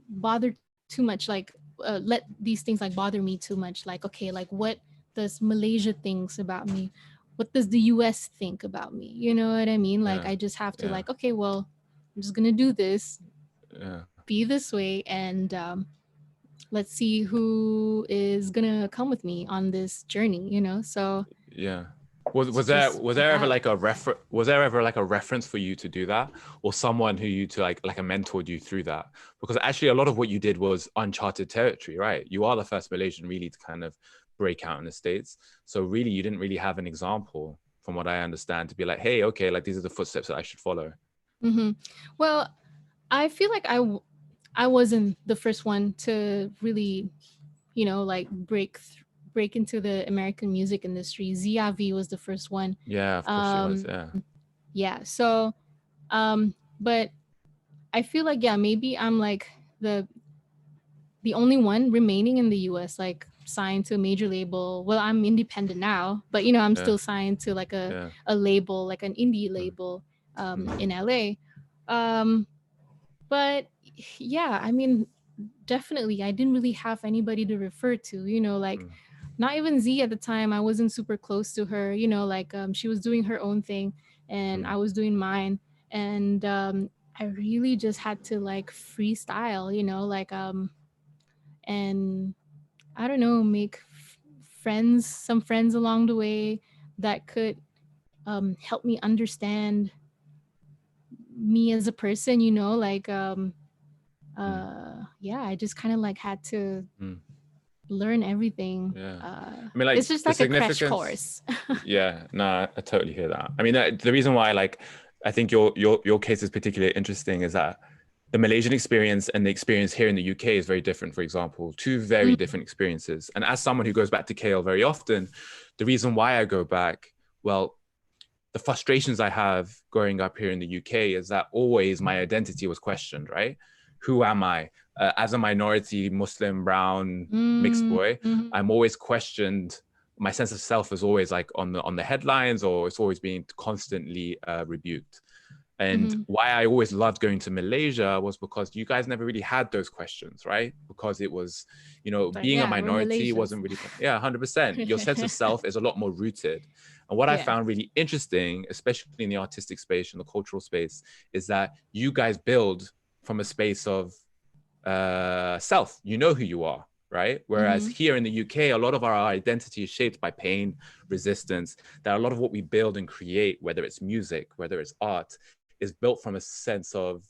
bother too much, like let these things like bother me too much, like okay, like what does Malaysia thinks about me, what does the US think about me, you know what I mean? Like yeah, I just have to yeah, like, okay, well, I'm just gonna do this, yeah, be this way, and let's see who is gonna come with me on this journey, you know. So yeah. it's just Was like there ever that. like a was there ever like a reference for you to do that, or someone who you to like a mentored you through that? Because actually a lot of what you did was uncharted territory, right? You are the first Malaysian really to kind of break out in the States. So really you didn't really have an example, from what I understand, to be like, hey, okay, like these are the footsteps that I should follow. Hmm. Well, I feel like I wasn't the first one to really, you know, like break into the American music industry. ZRV was the first one. Yeah, of course she was. Um, Yeah. yeah. So, but I feel like, yeah, maybe I'm like the the only one remaining in the US, like signed to a major label. Well, I'm independent now, but you know, I'm Yeah. still signed to like Yeah. a label, like an indie Mm, label mm, in LA. Um, but yeah, I mean, definitely, I didn't really have anybody to refer to, you know, like mm, not even Z at the time. I wasn't super close to her, you know, like she was doing her own thing and I mm, was doing mine. And I really just had to like freestyle, you know, like and I don't know, make friends, some friends along the way that could help me understand me as a person, you know, like mm, yeah, I just kind of like had to mm. learn everything. Yeah. I mean, like It's just the like a crash significance. course. Yeah, no, I totally hear that. I mean, the reason why, like, I think your case is particularly interesting is that the Malaysian experience and the experience here in the UK is very different. For example, two very Mm, different experiences. And as someone who goes back to KL very often, the reason why I go back, well, the frustrations I have growing up here in the UK is that always my identity was questioned, right? Who am I? As a minority, Muslim, brown, mixed mm, boy, mhm, I'm always questioned. My sense of self is always like on the headlines, or it's always being constantly rebuked. And mhm. why I always loved going to Malaysia was because you guys never really had those questions, right? Because it was, you know, Like, being a yeah, we're minority Malaysians. wasn't really, yeah, 100%. Your sense of self is a lot more rooted. And what I Yeah. found really interesting, especially in the artistic space and the cultural space, is that you guys build from a space of self. You know who you are, right? Whereas Hmm. here in the UK, a lot of our identity is shaped by pain, resistance. That a lot of what we build and create, whether it's music, whether it's art, is built from a sense of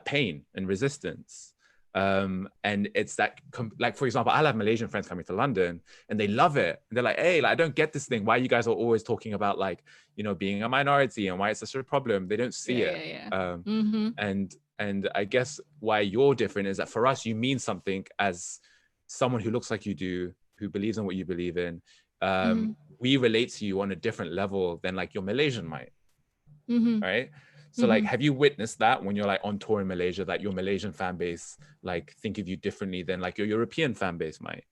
pain and resistance. And it's that, like, for example, I'll have Malaysian friends coming to London and they love it. And they're like, hey, like, I don't get this thing. Why you guys are always talking about, like, you know, being a minority and why it's such a problem. They don't see Yeah, it. yeah, yeah. Um, Hmm. and I guess why you're different is that for us, you mean something as someone who looks like you do, who believes in what you believe in. Hmm. We relate to you on a different level than like your Malaysian might, Hmm. right? So like, Hmm. have you witnessed that when you're like on tour in Malaysia, that your Malaysian fan base like think of you differently than like your European fan base might?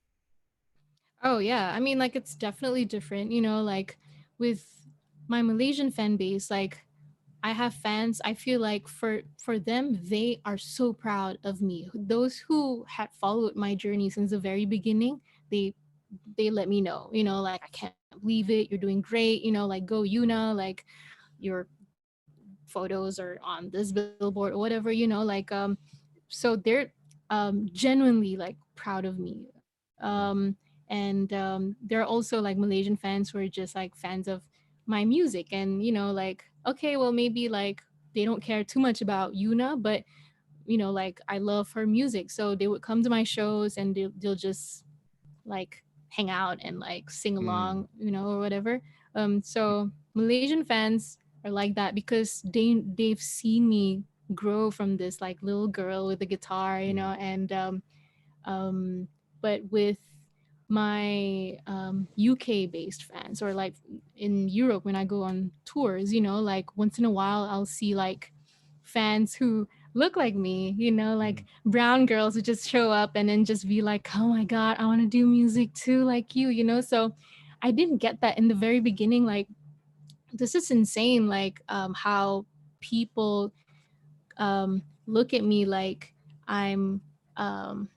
Oh yeah, I mean, like it's definitely different, you know, like with my Malaysian fan base, like I have fans. I feel like for them, they are so proud of me. Those who had followed my journey since the very beginning, they they let me know, you know, like I can't believe it. You're doing great, you know, like go Mm, Yuna, like your photos are on this billboard or whatever, you know, like so they're genuinely like proud of me. mm, And there are also like Malaysian fans who are just like fans of my music, and you know, like okay, well maybe like they don't care too much about Yuna, but you know, like I love her music, so they would come to my shows and they'll just like hang out and like sing mm, along, you know, or whatever. So Malaysian fans are like that because they've seen me grow from this like little girl with a guitar, you mm, know, and but with my UK based fans, or like in Europe when I go on tours, you know, like once in a while I'll see like fans who look like me, you know, like mm, brown girls who just show up and then just be like, oh my God, I want to do music too, like you know. So I didn't get that in the very beginning. Like, this is insane, like how people look at me like I'm um,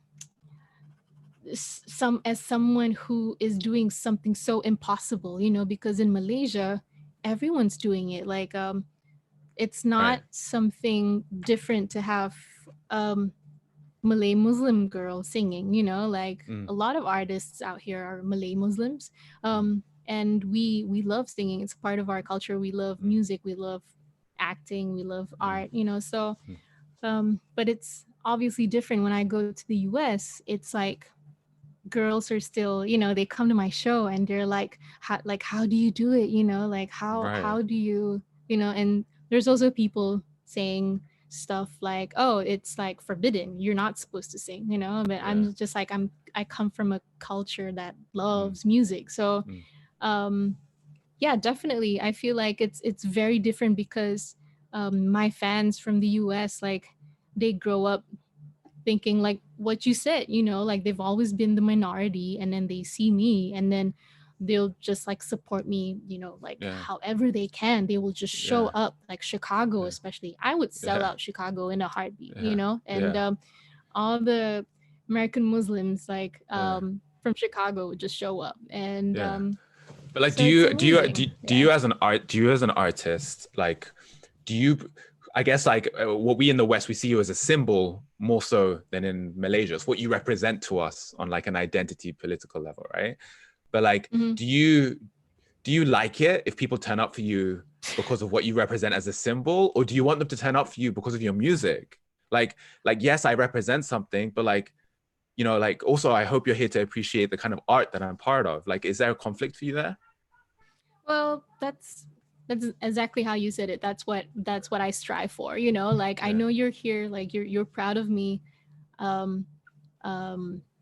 some as someone who is doing something so impossible, you know, because in Malaysia, everyone's doing it. Like, it's not right. something different to have um, Malay Muslim girl singing, you know, like Mm, a lot of artists out here are Malay Muslims. mm, And we love singing. It's part of our culture. We love mm, music. We love acting. We love mm, art, you know. So, mm, but it's obviously different when I go to the US. It's like girls are still, you know, they come to my show and they're like how do you do it, you know, like right. how do you, you know. And there's also people saying stuff like, oh, it's like forbidden, you're not supposed to sing, you know. But Yeah. I'm just like, I come from a culture that Mm, loves music. So mm, um yeah, definitely I feel like it's very different because my fans from the US, like they grow up thinking like what you said, like they've always been the minority, and then they see me, and then they'll just like support me, like Yeah. however they can. They will just show Yeah. up, like Chicago Yeah. especially. I would sell Yeah. out Chicago in a heartbeat, Yeah. and Yeah. all the American Muslims, like Yeah. from Chicago, would just show up, and Yeah. But like, so it's do, amazing. do Yeah. you as an artist, like, do you, I guess like what we in the West, we see you as a symbol more so than in Malaysia. It's what you represent to us on like an identity political level, right? But like, Hmm. do you like it if people turn up for you because of what you represent as a symbol, or do you want them to turn up for you because of your music? Like, yes, I represent something, but like, like also I hope you're here to appreciate the kind of art that I'm part of. Like, is there a conflict for you there? Well, that's exactly how you said it. That's what I strive for. Like I Yeah, know you're here, like you're proud of me. Um,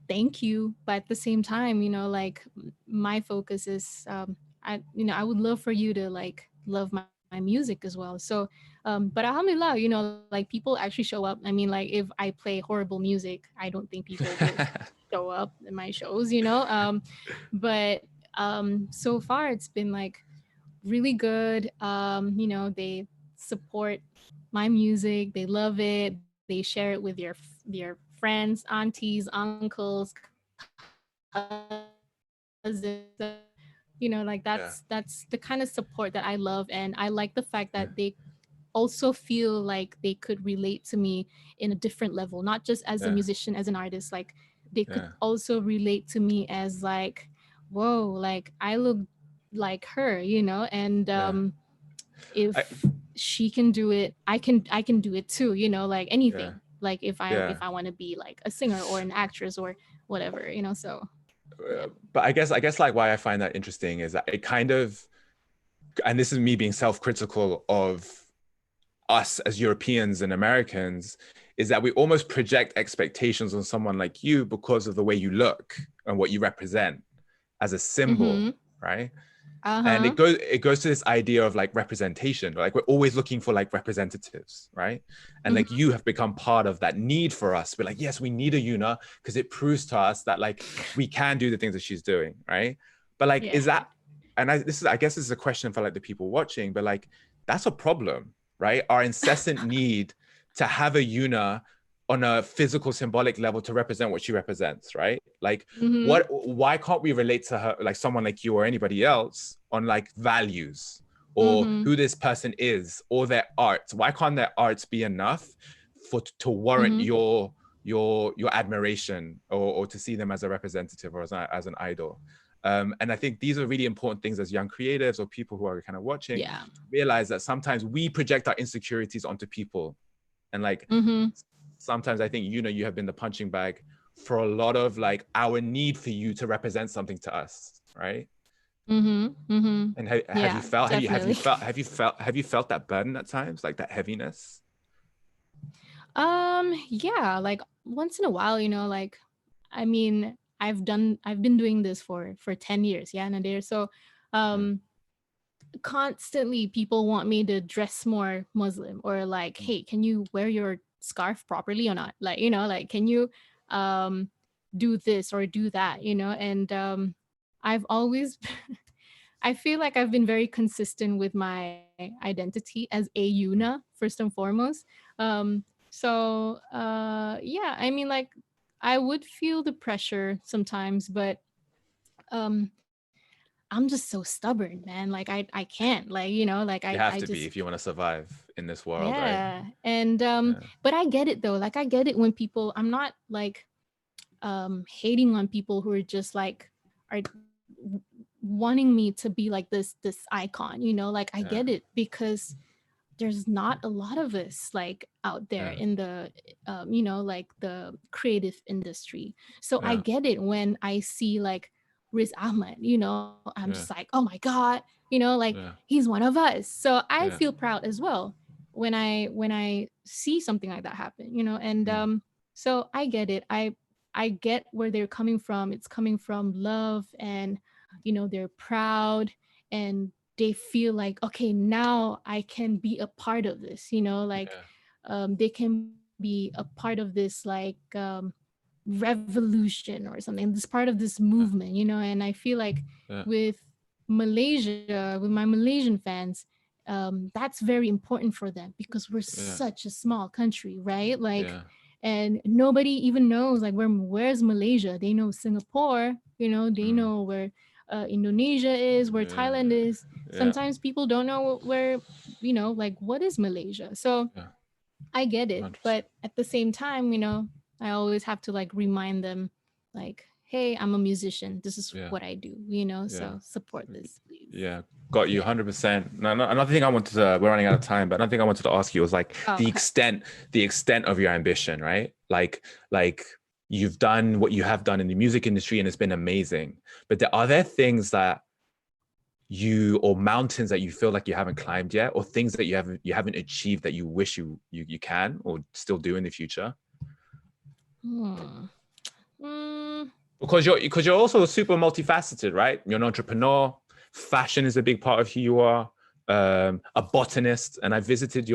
thank you, but at the same time, like my focus is, I would love for you to like love my music as well. So, but alhamdulillah, like people actually show up. I mean, like if I play horrible music, I don't think people will show up in my shows. But so far it's been like really good. They support my music. They love it. They share it with your friends, aunties, uncles, cousins. Like that's the yeah, kind of support that I love, and I like the fact that they also feel like they could relate to me in a different level, not just as a yeah, musician, as an artist. Like they could yeah, also relate to me as like, whoa, like I look like her, and yeah, I, if she can do it, I can do it too, like yeah, anything. Like if i yeah. if i want to be like a singer or an actress or whatever, so yeah. But I guess like why I find that interesting is that it kind of, and this is me being self-critical of us as Europeans and Americans, is that we almost project expectations on someone like you because of the way you look and what you represent as a symbol, Mm-hmm. right? And Uh-huh. it goes to this idea of like representation. Like we're always looking for like representatives, right? And like Mm-hmm. you have become part of that need for us. We're like, yes, we need a Yuna because it proves to us that like we can do the things that she's doing, right? But like, Yeah. is that, and I guess this is a question for like the people watching, but like that's a problem, right? Our incessant need to have a Yuna on a physical symbolic level to represent what she represents, right? Like Mm-hmm. why can't we relate to her, like someone like you or anybody else, on like values or Mm-hmm. who this person is or their art? Why can't their arts be enough for to warrant Mm-hmm. your admiration, or to see them as a representative or as an idol? And I think these are really important things as young creatives or people who are kind of watching, Yeah. realize that sometimes we project our insecurities onto people. And like Mm-hmm. sometimes I think, you have been the punching bag for a lot of like our need for you to represent something to us, right? Mm-hmm. Mm-hmm. And have you Yeah, felt definitely. have you felt that burden at times, like that heaviness? Yeah, like once in a while, like I mean, I've been doing this for 10 years, yeah, Nadir. So Yeah. um constantly people want me to dress more Muslim, or like, Mm. hey, can you wear your scarf properly or not? Like, like can you um do this or do that, and I've always I feel like I've been very consistent with my identity as a Yuna, first and foremost. Yeah, I mean, like I would feel the pressure sometimes, but um I'm just so stubborn, man. Like I can't, like, like You I have to be just, if you want to survive in this world, right? yeah. And Yeah. but I get it though. Like I get it when people, I'm not like hating on people who are just like are wanting me to be like this icon, like I Yeah. get it, because there's not a lot of us like out there Yeah. in the like the creative industry. So I Yeah. get it when I see like Riz Ahmed, I'm just Yeah. like, oh my god, like Yeah. he's one of us. So I Yeah. feel proud as well when I see something like that happen, and Mm. so I get it. I get where they're coming from. It's coming from love, and they're proud, and they feel like, okay, now I can be a part of this, like Yeah. they can be a part of this, like revolution or something. This part of this movement, you know. And I feel like Yeah. with Malaysia, with my Malaysian fans, that's very important for them because we're Yeah. such a small country, right? Like, Yeah. and nobody even knows like where's Malaysia. They know Singapore, you know, they Mm. know where Indonesia is, where Yeah. Thailand is. Yeah. Sometimes people don't know where, you know, like what is Malaysia. So Yeah. I get it, 100%. but at the same time, you know, I always have to like remind them, like, hey, I'm a musician. This is Yeah. what I do, you know. Yeah. So support this, please. Yeah, got you Yeah. 100%. No, another thing I wanted to, we're running out of time, but another thing I wanted to ask you was like Oh, okay. the extent of your ambition, right? Like you've done what you have done in the music industry and it's been amazing. But are there things that or mountains that you feel like you haven't climbed yet, or things that you haven't achieved that you wish you can or still do in the future? Hmm. Mm, Because you're also super multifaceted, right? You're an entrepreneur. Fashion is a big part of who you are. A botanist, and I visited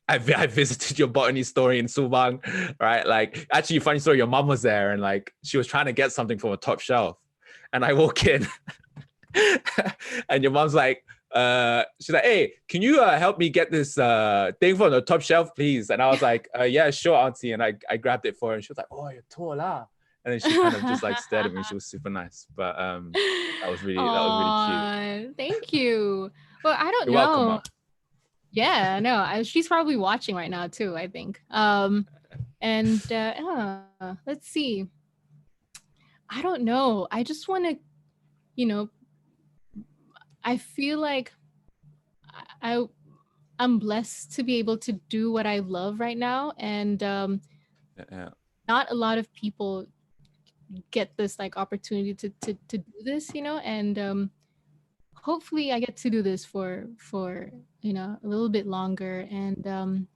I visited your botany story in Subang, right? Like, actually, funny story. Your mom was there, and like she was trying to get something from a top shelf, and I walk in, and your mom's like, she's like, hey, can you help me get this thing from the top shelf, please? And I was like, yeah, sure, auntie. And I grabbed it for her, and she was like, oh, you're tall, lah. And then she kind of just like stared at me. She was super nice, but that was really cute. Aw, thank you. Well, I don't You're welcome, know. mom. Yeah, no, she's probably watching right now too, I think. And let's see. I don't know. I just want to, you know, I feel like I I'm blessed to be able to do what I love right now, and Yeah, not a lot of people get this like opportunity to do this, you know. And hopefully I get to do this for you know a little bit longer. And um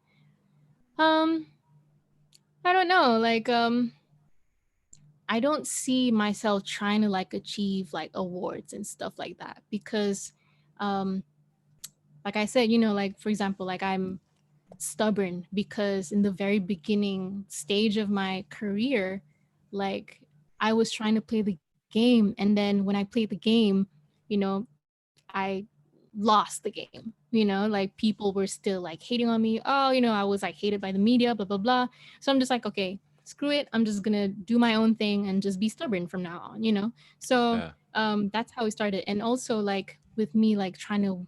I don't know, like I don't see myself trying to like achieve like awards and stuff like that because um like I said, you know, like for example, like I'm stubborn because in the very beginning stage of my career, like I was trying to play the game, and then when I played the game, you know, I lost the game. You know, like people were still like hating on me. Oh, you know, I was like hated by the media, blah blah blah. So I'm just like, okay, screw it. I'm just gonna do my own thing and just be stubborn from now on. You know, so yeah, that's how we started. And also like with me like trying to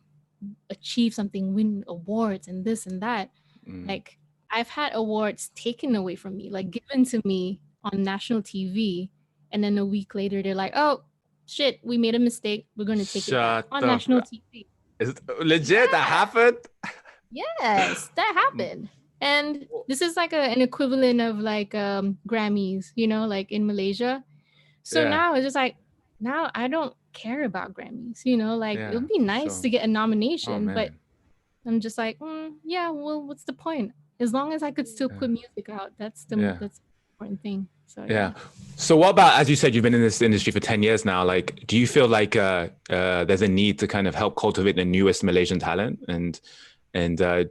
achieve something, win awards and this and that. mm. Like I've had awards taken away from me, like given to me on national TV, and then a week later they're like, "Oh, shit, we made a mistake. We're going to take it back Shut on the. national TV." Is it legit? That Yeah. happened? Yes, that happened. And this is like an equivalent of like Grammys, you know, like in Malaysia. So Yeah, now it's just like now I don't care about Grammys, you know, like it yeah, would be for nice sure. to get a Oh nomination, but man. I'm just like, yeah, well, what's the point? As long as I could still Yeah, put music out, yeah. that's the important thing. So Yeah. yeah. So what about, as you said, you've been in this industry for 10 years now, like, do you feel like there's a need to kind of help cultivate the newest Malaysian talent? And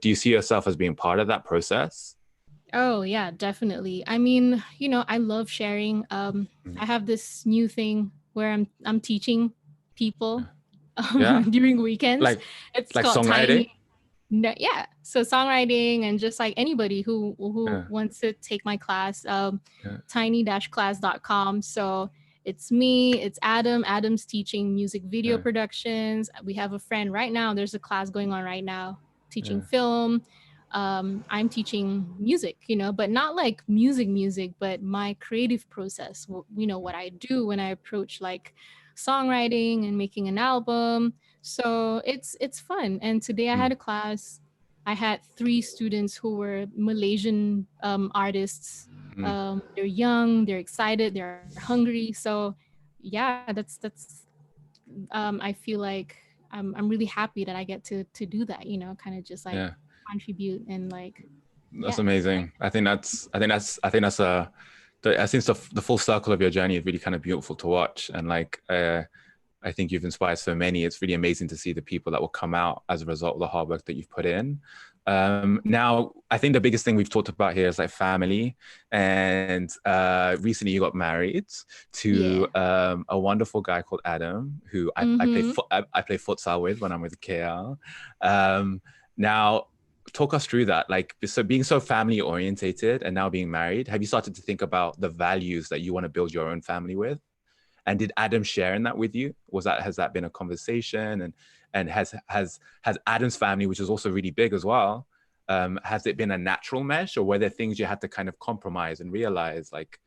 do you see yourself as being part of that process? Oh yeah, definitely. I mean, you know, I love sharing. Mm. I have this new thing where I'm teaching people Yeah. during weekends. Like, It's like called songwriting? Tiny. No, yeah. So songwriting and just like anybody who Yeah. wants to take my class, Yeah. tiny-class.com. So it's me, it's Adam. Adam's teaching music video Yeah. productions. We have a friend right now. There's a class going on right now teaching Yeah. film. I'm teaching music, you know, but not like music, but my creative process. You know what I do when I approach like songwriting and making an album. So it's fun. And today I had Mm. a class. I had three students who were Malaysian artists. Mm. They're young, they're excited, they're hungry. So yeah, that's I feel like I'm really happy that I get to do that. You know, kind of just like Yeah. contribute and like That's yeah, like amazing. I think the full circle of your journey is really kind of beautiful to watch. And like, I think you've inspired so many. It's really amazing to see the people that will come out as a result of the hard work that you've put in. Now, I think the biggest thing we've talked about here is like family. And recently you got married to Yeah. a wonderful guy called Adam, who Mm-hmm. I play futsal with when I'm with KL. Um, Now, talk us through that. Like, so being so family orientated and now being married, have you started to think about the values that you want to build your own family with? And did Adam share in that with you? Has that been a conversation? And has Adam's family, which is also really big as well, has it been a natural mesh, or were there things you had to kind of compromise and realize, like?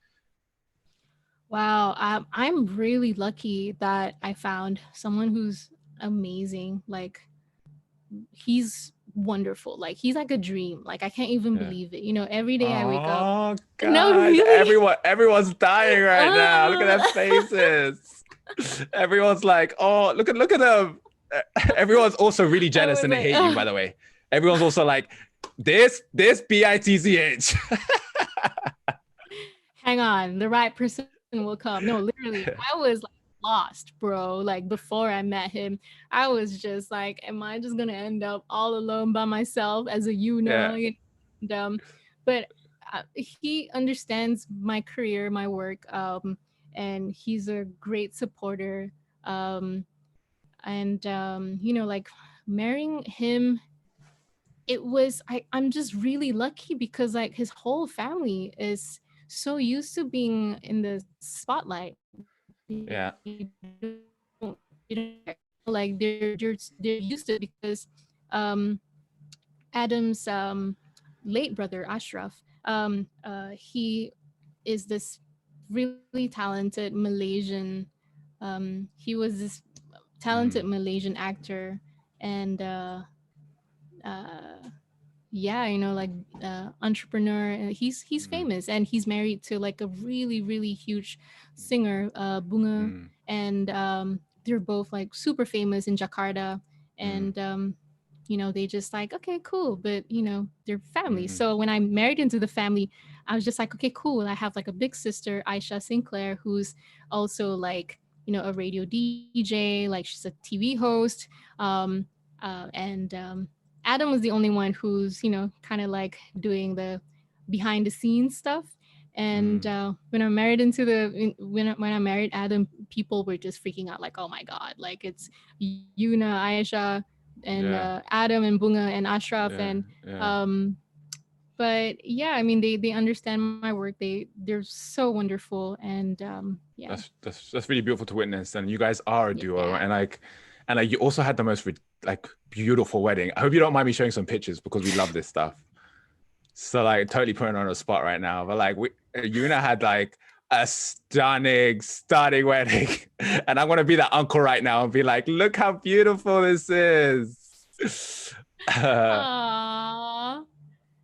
Wow. I'm really lucky that I found someone who's amazing. Like, he's wonderful. Like, he's like a dream. Like, I can't even Yeah. believe it. You know, every day I wake up. Oh No, God! really. Everyone's dying right now. Look at their Uh, faces. Everyone's like, "Oh, look at them." Everyone's also really I jealous was and they like, hate you. By the way, everyone's also like, "This bitch." hang on, the right person will come. No, literally, I was like lost, bro. Like, before I met him, I was just like, am I just gonna end up all alone by myself as a Yeah. Yuna? And, but he understands my career, my work, and he's a great supporter. Um, and like, marrying him, I'm just really lucky because like his whole family is so used to being in the spotlight. Yeah. Like, they're used to it because um Adam's late brother Ashraf, he is this really talented Malaysian, he was this talented Mm, Malaysian actor. And uh yeah, like, entrepreneur. And he's mm, famous, and he's married to like a really really huge singer, Bunga. mm, And they're both like super famous in Jakarta. mm, And they just like, okay, cool, but they're family. mm, So when I married into the family, I was just like, okay, cool. I have like a big sister, Aisha Sinclair, who's also like, a radio DJ, like she's a TV host. And Adam was the only one who's, kind of like doing the behind the scenes stuff. And mm. when I married into when I married Adam, people were just freaking out, like, oh my god, like it's Yuna, Aisha, and Yeah. Adam and Bunga and Ashraf. Yeah. And Yeah. um, but yeah, I mean, they understand my work. They're so wonderful. And yeah, That's really beautiful to witness. And you guys are a duo. yeah. And you also had the most like beautiful wedding. I hope you don't mind me showing some pictures because we love this stuff. So like totally putting on a spot right now. But like Yuna had like a stunning wedding. And I'm gonna be that uncle right now and be like, look how beautiful this is. Aww.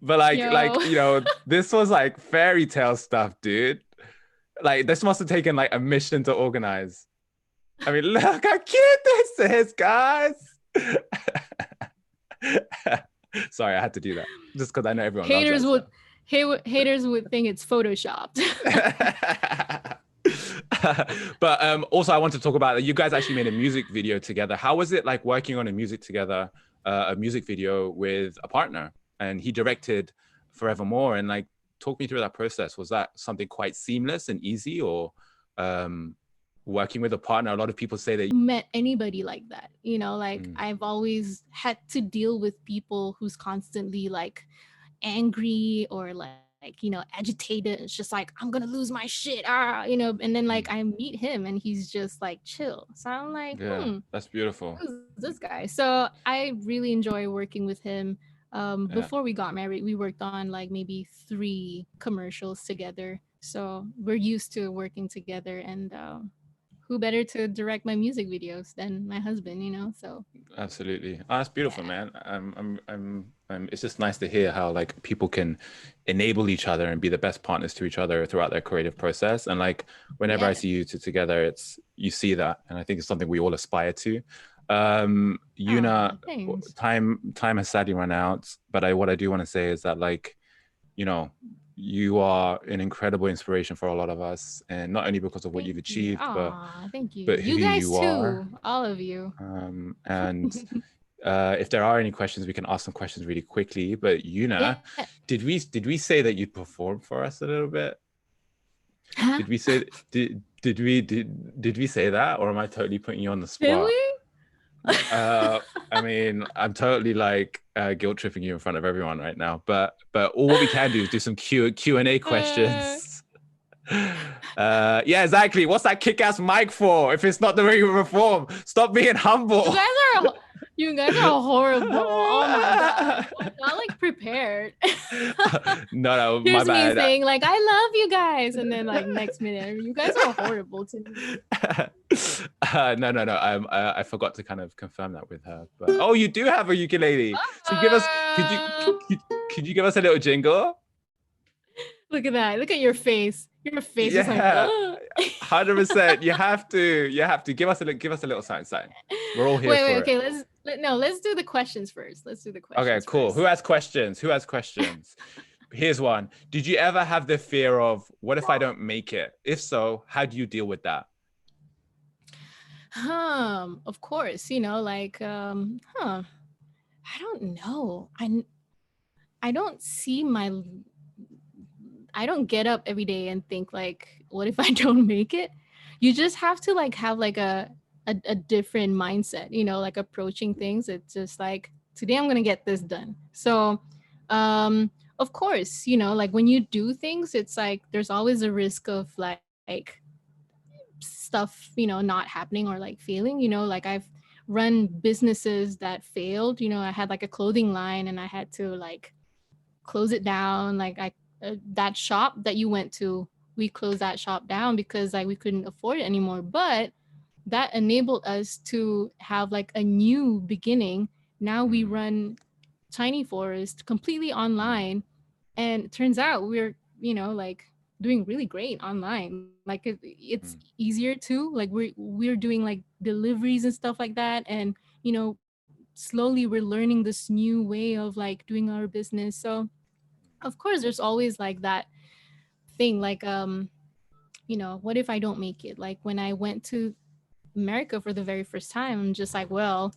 But Yo. this was like fairy tale stuff, dude. Like this must have taken like a mission to organize. I mean, look how cute this is, guys. Sorry, I had to do that just because I know everyone loves haters that would stuff. haters would think it's photoshopped. But also, I want to talk about that. You guys actually made a music video together. How was it like working on a music together, a music video with a partner? And he directed Forevermore. And like, talk me through that process. Was that something quite seamless and easy, or working with a partner? A lot of people say that. Met anybody like that, like, Mm, I've always had to deal with people who's constantly like angry or like, agitated. It's just like, I'm gonna lose my shit, and then mm. like I meet him and he's just like chill. So I'm like, Yeah, that's beautiful. who's this guy? So I really enjoy working with him. Yeah. Before we got married, we worked on like maybe 3 commercials together. So we're used to working together. And who better to direct my music videos than my husband, So Absolutely. Oh, that's beautiful, yeah. man. It's just nice to hear how like people can enable each other and be the best partners to each other throughout their creative process. And like whenever I Yeah. see you two together, you see that, and I think it's something we all aspire to. Yuna, Oh, thanks. time has sadly run out, but what I do want to say is that like, you know, you are an incredible inspiration for a lot of us, and not only because of what Thank you've you. achieved, Aw, thank you. but who You guys you are. too. All of you. And if there are any questions, we can ask some questions really quickly. But Yuna, Yeah. did we say that you'd perform for us a little bit? Huh? Did we say did we say that, or am I totally putting you on the Did spot? we? I mean, I'm totally like guilt tripping you in front of everyone right now. But all we can do is do some Q&A Uh, questions. Yeah, exactly. What's that kick-ass mic for if it's not the way you perform? Stop being humble. you guys are you guys are horrible. Oh my god. I'm not like prepared. No, my Here's me bad. saying like I love you guys, and then like next minute you guys are horrible to me. No. I forgot to kind of confirm that with her. But oh, you do have a ukulele. So give us. Could you give us a little jingle? Look at that. Look at your face. Your face is like, Yeah, ugh. 100%. You have to give us a little sign. We're all here Wait, for it. okay. Let's do the questions first. Let's do the questions. Okay, cool. First. Who has questions? Here's one. Did you ever have the fear of what if I don't make it? If so, how do you deal with that? Of course, I don't know. I don't see I don't get up every day and think like, what if I don't make it? You just have to like have like a different mindset, like approaching things. It's just like, today I'm gonna get this done. So of course, like when you do things, it's like there's always a risk of like stuff, not happening or like failing, like I've run businesses that failed. I had like a clothing line and I had to like close it down. Like that shop that you went to, we closed that shop down because like we couldn't afford it anymore. But that enabled us to have like a new beginning. Now we run Tiny Forest completely online, and it turns out we're like doing really great online. Like it's easier too. Like we're doing like deliveries and stuff like that, and slowly we're learning this new way of like doing our business. So of course there's always like that thing like what if I don't make it? Like when I went to America for the very first time, I'm just like, well,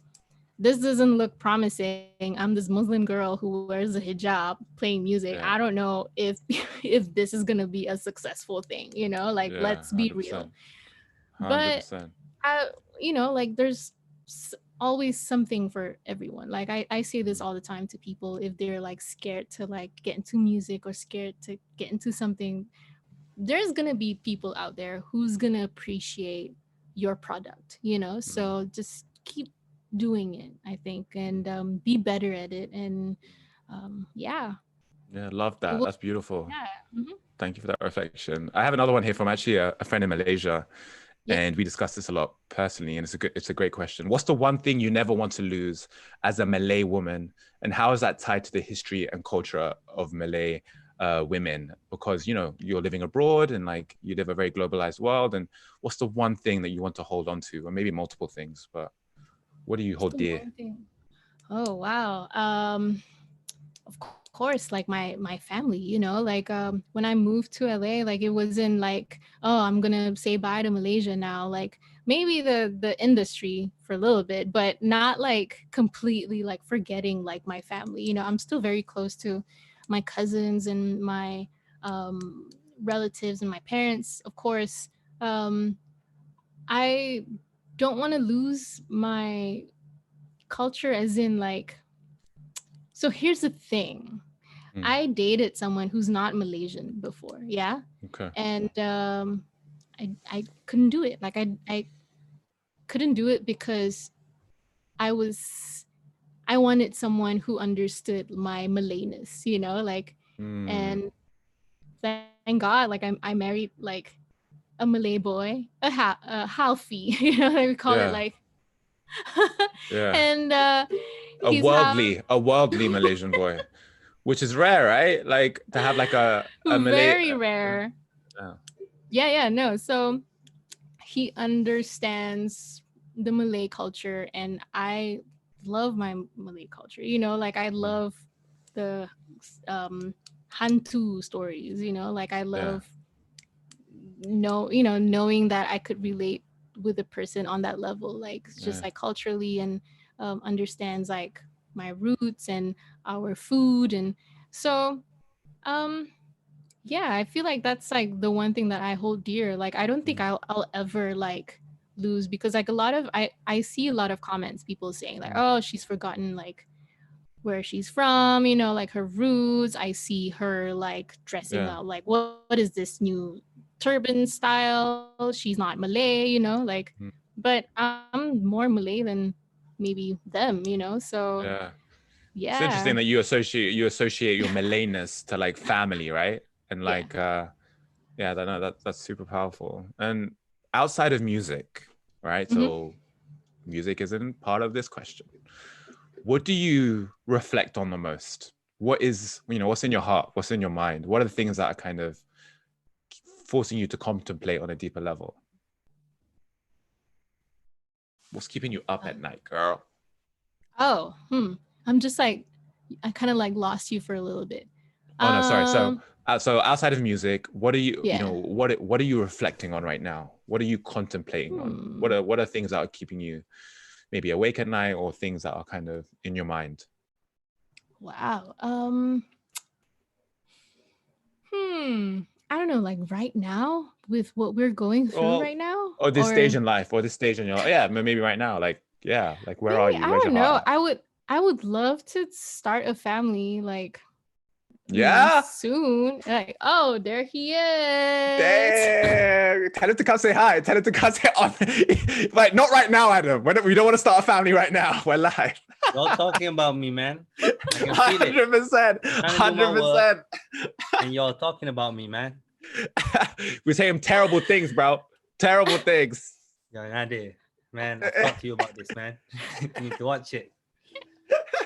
this doesn't look promising. I'm this Muslim girl who wears a hijab playing music. I don't know if if this is gonna be a successful thing, like Yeah, let's be real. 100%. But 100%. like there's always something for everyone. Like I say this all the time to people if they're like scared to like get into music or scared to get into something. There's gonna be people out there who's gonna appreciate your product, so just keep doing it, I think, and be better at it. And yeah. Yeah, love that. Well, That's beautiful. yeah. Mhm. Thank you for that reflection. I have another one here from actually a friend in Malaysia, Yeah. and we discussed this a lot personally, and it's a great question. What's the one thing you never want to lose as a Malay woman, and how is that tied to the history and culture of Malay women? Because you're living abroad and like you live a very globalized world, and what's the one thing that you want to hold on to, or maybe multiple things, but what do you hold The dear? one thing. Oh wow. Of course, like my family, like when I moved to LA, like it wasn't like, oh, I'm gonna say bye to Malaysia now. Like maybe the industry for a little bit, but not like completely like forgetting like my family. I'm still very close to my cousins and my relatives and my parents, of course. I don't want to lose my culture, as in like, so here's the thing. I dated someone who's not Malaysian before, yeah, Okay. and I couldn't do it. Like I couldn't do it because I was I wanted someone who understood my Malayness, like, and thank God, like I married like a Malay boy, a halfie, like we call it, Yeah. like, Yeah. and A he's half. worldly Malaysian boy, which is rare, right? Like to have like a Malay. Very rare. Yeah. Yeah, no. So he understands the Malay culture, and I love my Malay culture. Like I love the hantu stories. Like I Yeah. love knowing that I could relate with a person on that level. Like it's just Yeah. like culturally and understands like my roots and our food. And so um yeah, I feel like that's like the one thing that I hold dear. Like I don't think Mm, I'll ever like lose, because like a lot of I see a lot of comments, people saying like, mm, oh, she's forgotten like where she's from, like her roots. I see her like dressing yeah. up like, what is this new turban style? She's not Malay, like, Mm, but I'm more Malay than maybe them, so yeah. It's yeah. interesting that you associate your Malayness to like family, right? And Yeah. like yeah, no, that's super powerful. And outside of music, right? Hmm. So music isn't part of this question. What do you reflect on the most? What is, what's in your heart? What's in your mind? What are the things that are kind of forcing you to contemplate on a deeper level? What's keeping you up at Um, night, girl? oh, I'm just like, I kind of like lost you for a little bit. Oh no, sorry. So Um, so outside of music, what are you, yeah. what are you reflecting on right now? What are you contemplating on? What Hmm. are what are things that are keeping you maybe awake at night, or things that are kind of in your mind? Wow. Hmm. I don't know, like right now with what we're going through Or right now, or this or stage in life, or this stage in your life. Yeah, maybe right now. Like, yeah, like where maybe are you? I Where's don't your heart know. at? I would love to start a family like, Yeah. soon. Like, oh, there he is. Dang. Tell him to come say hi. Tell him to come say on. Like, not right now, Adam. We don't want to start a family right now. We're live. Y'all talking about me, man. I can feel it. 100%. I'm trying to do my work, 100%. and y'all talking about me, man. We say him terrible things, bro. Terrible things. Yeah, Nadir, man. I've talked to you about this, man. You need to watch it.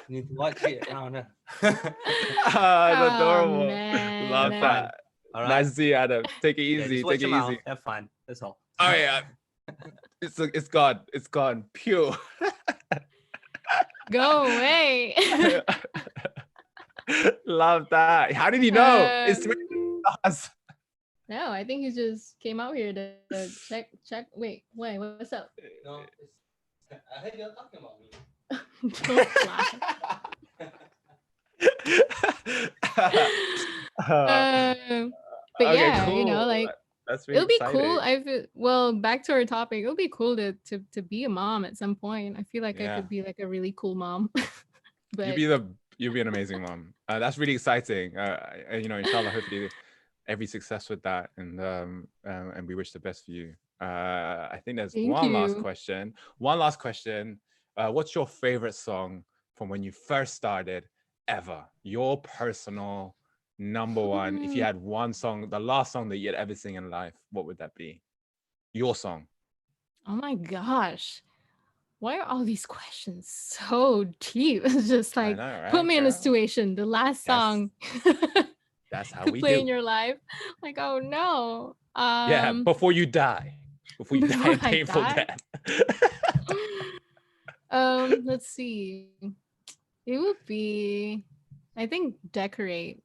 You need to watch it. Oh, no. It's Oh adorable. Love Have fun. man. that. All right. Nice to see you, Adam. Take it Yeah, easy. just watch Take it your mouth. easy. Have fun. That's all. Oh yeah. It's gone. It's gone. Pure. Go away. Love that. How did he know? It's us. No, I think he just came out here to check. Wait, what's up? No, I heard y'all talking about me. Don't lie. But Okay, yeah, cool. like That's it really would be cool. exciting. Well, back to our topic. It would be cool to be a mom at some point. I feel like I Yeah. could be like a really cool mom. You'd But be the you'd be an amazing mom. That's really exciting. Inshallah, hopefully every success with that, and we wish the best for you. I think there's thank one last you. question. One last question. What's your favorite song from when you first started ever? Your personal number one. If you had one song, the last song that you'd ever sing in life, what would that be? Your song. Oh my gosh. Why are all these questions so deep? It's just I like, know, put right, me in a girl? situation. The last That's song that's how to we play in do. your life. Like, oh no. Yeah, before you die. Before you die Before a I painful die. death. Let's see. It would be, I think Decorate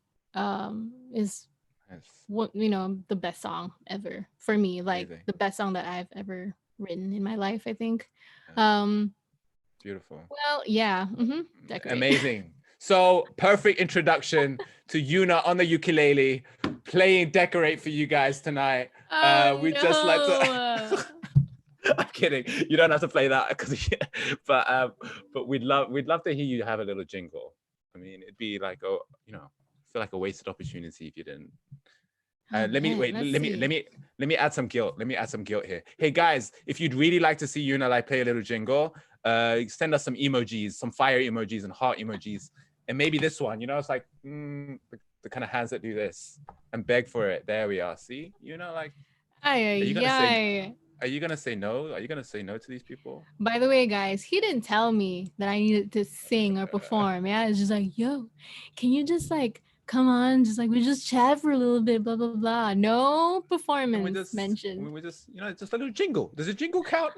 is That's what, the best song ever for me. Like amazing. the best song that I've ever written in my life, I think. Yeah, Um, beautiful. well, yeah, Decorate. Amazing. So perfect introduction to Yuna on the ukulele, playing Decorate for you guys tonight. Oh We just like no. to I'm kidding. You don't have to play that because but we'd love to hear you have a little jingle. I mean, it'd be like feel like a wasted opportunity if you didn't. Oh Let me man, wait. let's Let me see. let me let me add some guilt. Let me add some guilt here. Hey guys, if you'd really like to see Yuna like play a little jingle, send us some emojis, some fire emojis and heart emojis, and maybe this one. It's like the kind of hands that do this and beg for it. There we are. See, like, Ay, are you gonna ay, say? ay. Are you gonna say no? Are you gonna say no to these people? By the way, guys, he didn't tell me that I needed to sing or perform. Yeah, it's just like, yo, can you just like come on, just like we just chat for a little bit, blah blah blah. No And performance mentioned. we just just a little jingle. Does a jingle count?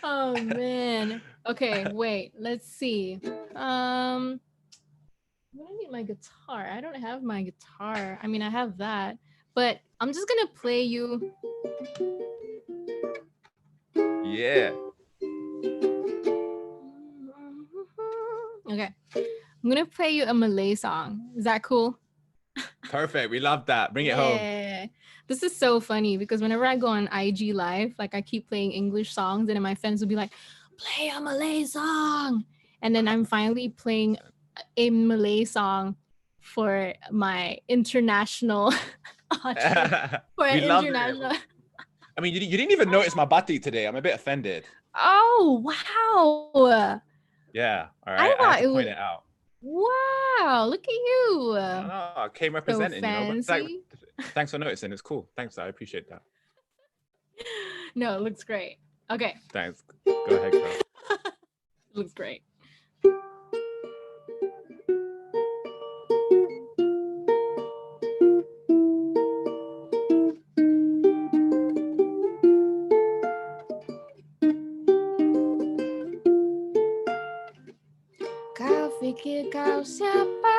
Oh man. Okay, wait. Let's see. I'm gonna need my guitar. I don't have my guitar. I mean, I have that, but I'm just gonna play you. Yeah. Okay. I'm gonna play you a Malay song. Is that cool? Perfect. We love that. Bring it home. Yeah. This is so funny because whenever I go on IG Live, like I keep playing English songs, and then my friends will be like, play a Malay song. And then I'm finally playing a Malay song for my international audience. For We an love international. it. I mean, you didn't even notice my batik today. I'm a bit offended. Oh, wow. Yeah. All I right. I thought have it to point was, it out. wow, look at you. No, I came So representing, you know. But fancy. thanks for noticing. It's cool. Thanks. I appreciate that. No, it looks great. Okay. Thanks. Go ahead, girl. It looks great. Kau pikir kau siapa?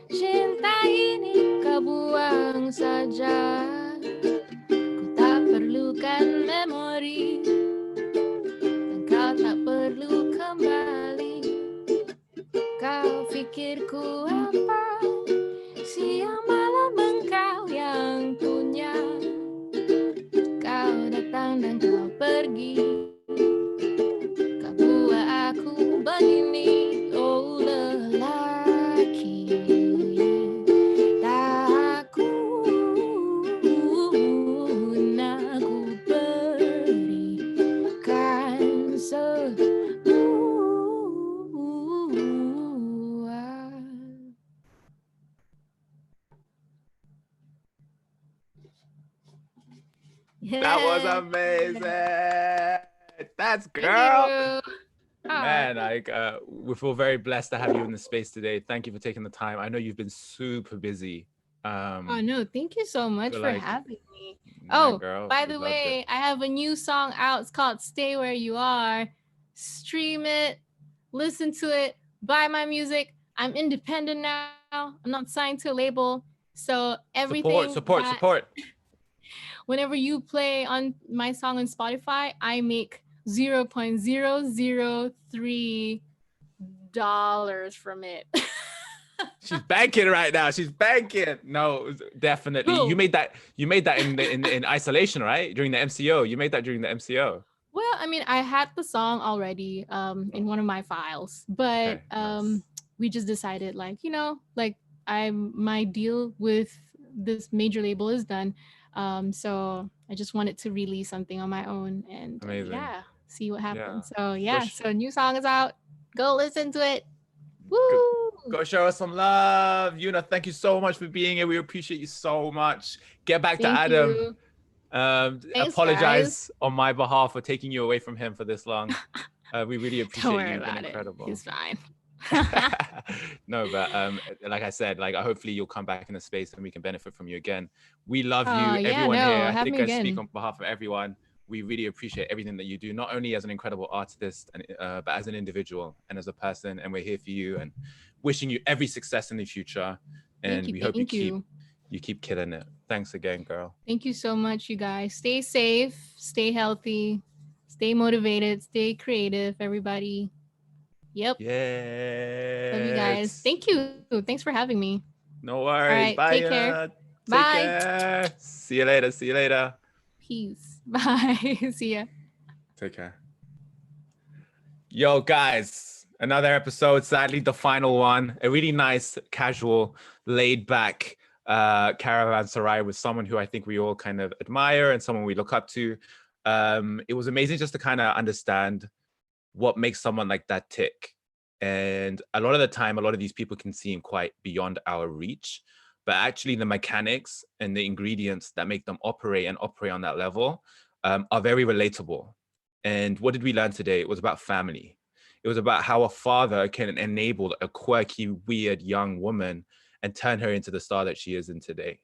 Cinta ini kau buang saja. Ku tak perlukan memori, dan kau tak perlu kembali. Kau pikir ku apa? Siang malam engkau yang punya. Kau datang dan kau pergi. Kau buat aku begini, oh lelaki. Tak aku nak ku berikan semua. That was Yeah. amazing. That's Thank girl. you. Man, like we feel very blessed to have you in the space today. Thank you for taking the time. I know you've been super busy. Oh no, thank you so much feel for like- having me. Nah, Oh, girl, by we the loved it. way, I have a new song out. It's called Stay Where You Are. Stream it, listen to it, buy my music. I'm independent now. I'm not signed to a label. So everything Support. whenever you play on my song on Spotify, I make $0.003 from it. She's banking right now. She's banking. No, definitely. Who? You made that in isolation, right? During the MCO. You made that during the MCO. Well, I mean, I had the song already in one of my files, but Okay, nice. we just decided, like, you know, like my deal with this major label is done. So I just wanted to release something on my own and Amazing. yeah, see what happens. Yeah. So yeah, Gosh. so a new song is out. Go listen to it. Woo! Go show us some love. Yuna, thank you so much for being here. We appreciate you so much. Get back to Thank Adam. you. Apologize guys. on my behalf for taking you away from him for this long. We really Don't appreciate worry you. You've been about it. incredible. He's fine. No, but like I said, like hopefully you'll come back in the space and we can benefit from you again. We love you, Yeah, everyone no, here. I have think me I speak again. on behalf of everyone. We really appreciate everything that you do, not only as an incredible artist, and but as an individual and as a person. And we're here for you and wishing you every success in the future. And we hope you keep killing it. Thanks again, girl. Thank you so much, you guys. Stay safe, stay healthy, stay motivated, stay creative, everybody. Yep. Yeah. Love you guys. Thank you. Thanks for having me. No worries. All right, Bye. take care. Yuna. Bye. Take care. See you later. See you later. Peace. Bye. See ya. Take care. Yo, guys, another episode, sadly the final one. A really nice, casual, laid back Caravanserai with someone who I think we all kind of admire and someone we look up to. It was amazing just to kind of understand what makes someone like that tick. And a lot of the time, a lot of these people can seem quite beyond our reach, but actually the mechanics and the ingredients that make them operate on that level are very relatable. And what did we learn today? It was about family. It was about how a father can enable a quirky, weird young woman and turn her into the star that she is in today.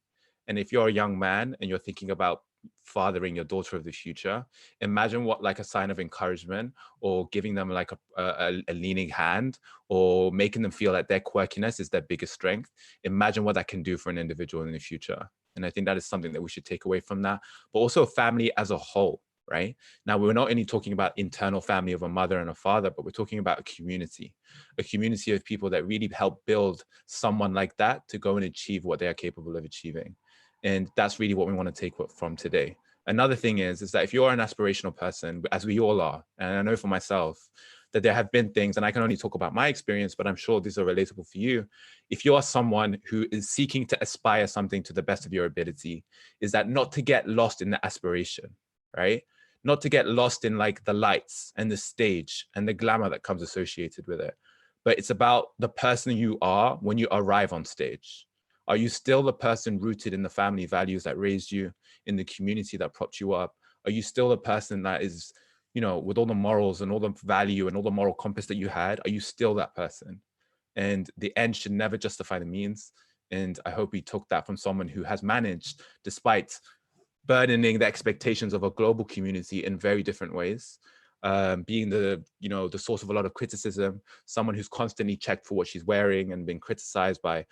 And if you're a young man and you're thinking about fathering your daughter of the future, imagine what like a sign of encouragement or giving them like a leaning hand or making them feel that their quirkiness is their biggest strength. Imagine what that can do for an individual in the future. And I think that is something that we should take away from that, but also family as a whole. right? Now, we're not only talking about internal family of a mother and a father, but we're talking about a community of people that really help build someone like that to go and achieve what they are capable of achieving. And that's really what we want to take from today. Another thing is that if you're an aspirational person, as we all are, and I know for myself, that there have been things, and I can only talk about my experience, but I'm sure these are relatable for you. If you are someone who is seeking to aspire something to the best of your ability, is that not to get lost in the aspiration, right? Not to get lost in like the lights and the stage and the glamour that comes associated with it. But it's about the person you are when you arrive on stage. Are you still the person rooted in the family values that raised you, in the community that propped you up? Are you still the person that is, you know, with all the morals and all the value and all the moral compass that you had? Are you still that person? And the end should never justify the means. And I hope we took that from someone who has managed, despite burdening the expectations of a global community in very different ways, being the source of a lot of criticism, someone who's constantly checked for what she's wearing and been criticized by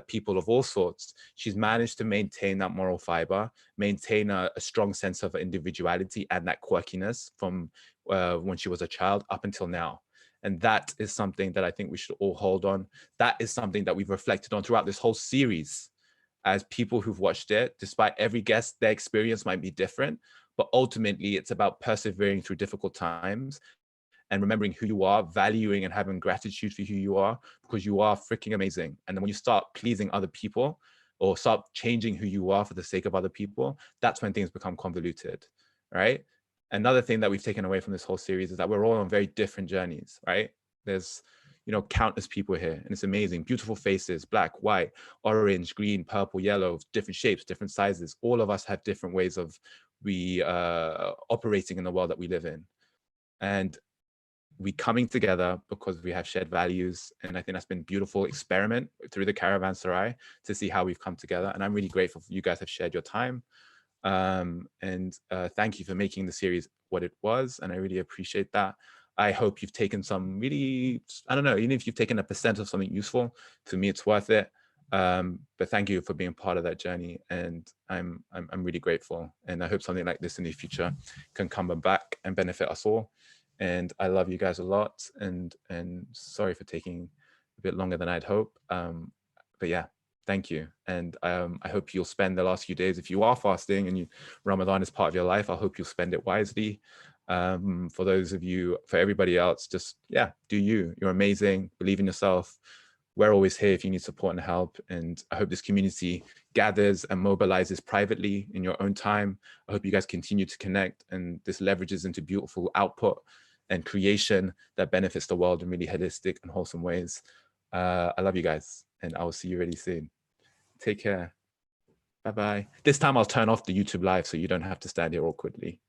people of all sorts. She's managed to maintain that moral fiber, maintain a strong sense of individuality and that quirkiness from when she was a child up until now. And that is something that I think we should all hold on. That is something that we've reflected on throughout this whole series. As people who've watched it, despite every guest, their experience might be different, but ultimately it's about persevering through difficult times and remembering who you are, valuing and having gratitude for who you are, because you are freaking amazing. And then when you start pleasing other people or start changing who you are for the sake of other people, that's when things become convoluted, right? Another thing that we've taken away from this whole series is that we're all on very different journeys, right? There's, you know, countless people here, and it's amazing. Beautiful faces, black, white, orange, green, purple, yellow, different shapes, different sizes. All of us have different ways of operating in the world that we live in. And we coming together because we have shared values. And I think that's been a beautiful experiment through the Caravanserai to see how we've come together. And I'm really grateful for you guys have shared your time. Thank you for making the series what it was. And I really appreciate that. I hope you've taken some really, I don't know, even if you've taken 1% of something useful, for me, it's worth it. But thank you for being part of that journey. And I'm really grateful. And I hope something like this in the future can come back and benefit us all. And I love you guys a lot. And sorry for taking a bit longer than I'd hoped. But yeah, thank you. And I hope you'll spend the last few days, if you are fasting and Ramadan is part of your life, I hope you'll spend it wisely. For those of you, for everybody else, just, yeah, do you. You're amazing. Believe in yourself. We're always here if you need support and help. And I hope this community gathers and mobilizes privately in your own time. I hope you guys continue to connect and this leverages into beautiful output and creation that benefits the world in really holistic and wholesome ways. I love you guys, and I will see you really soon. Take care. Bye-bye. This time I'll turn off the YouTube live so you don't have to stand here awkwardly.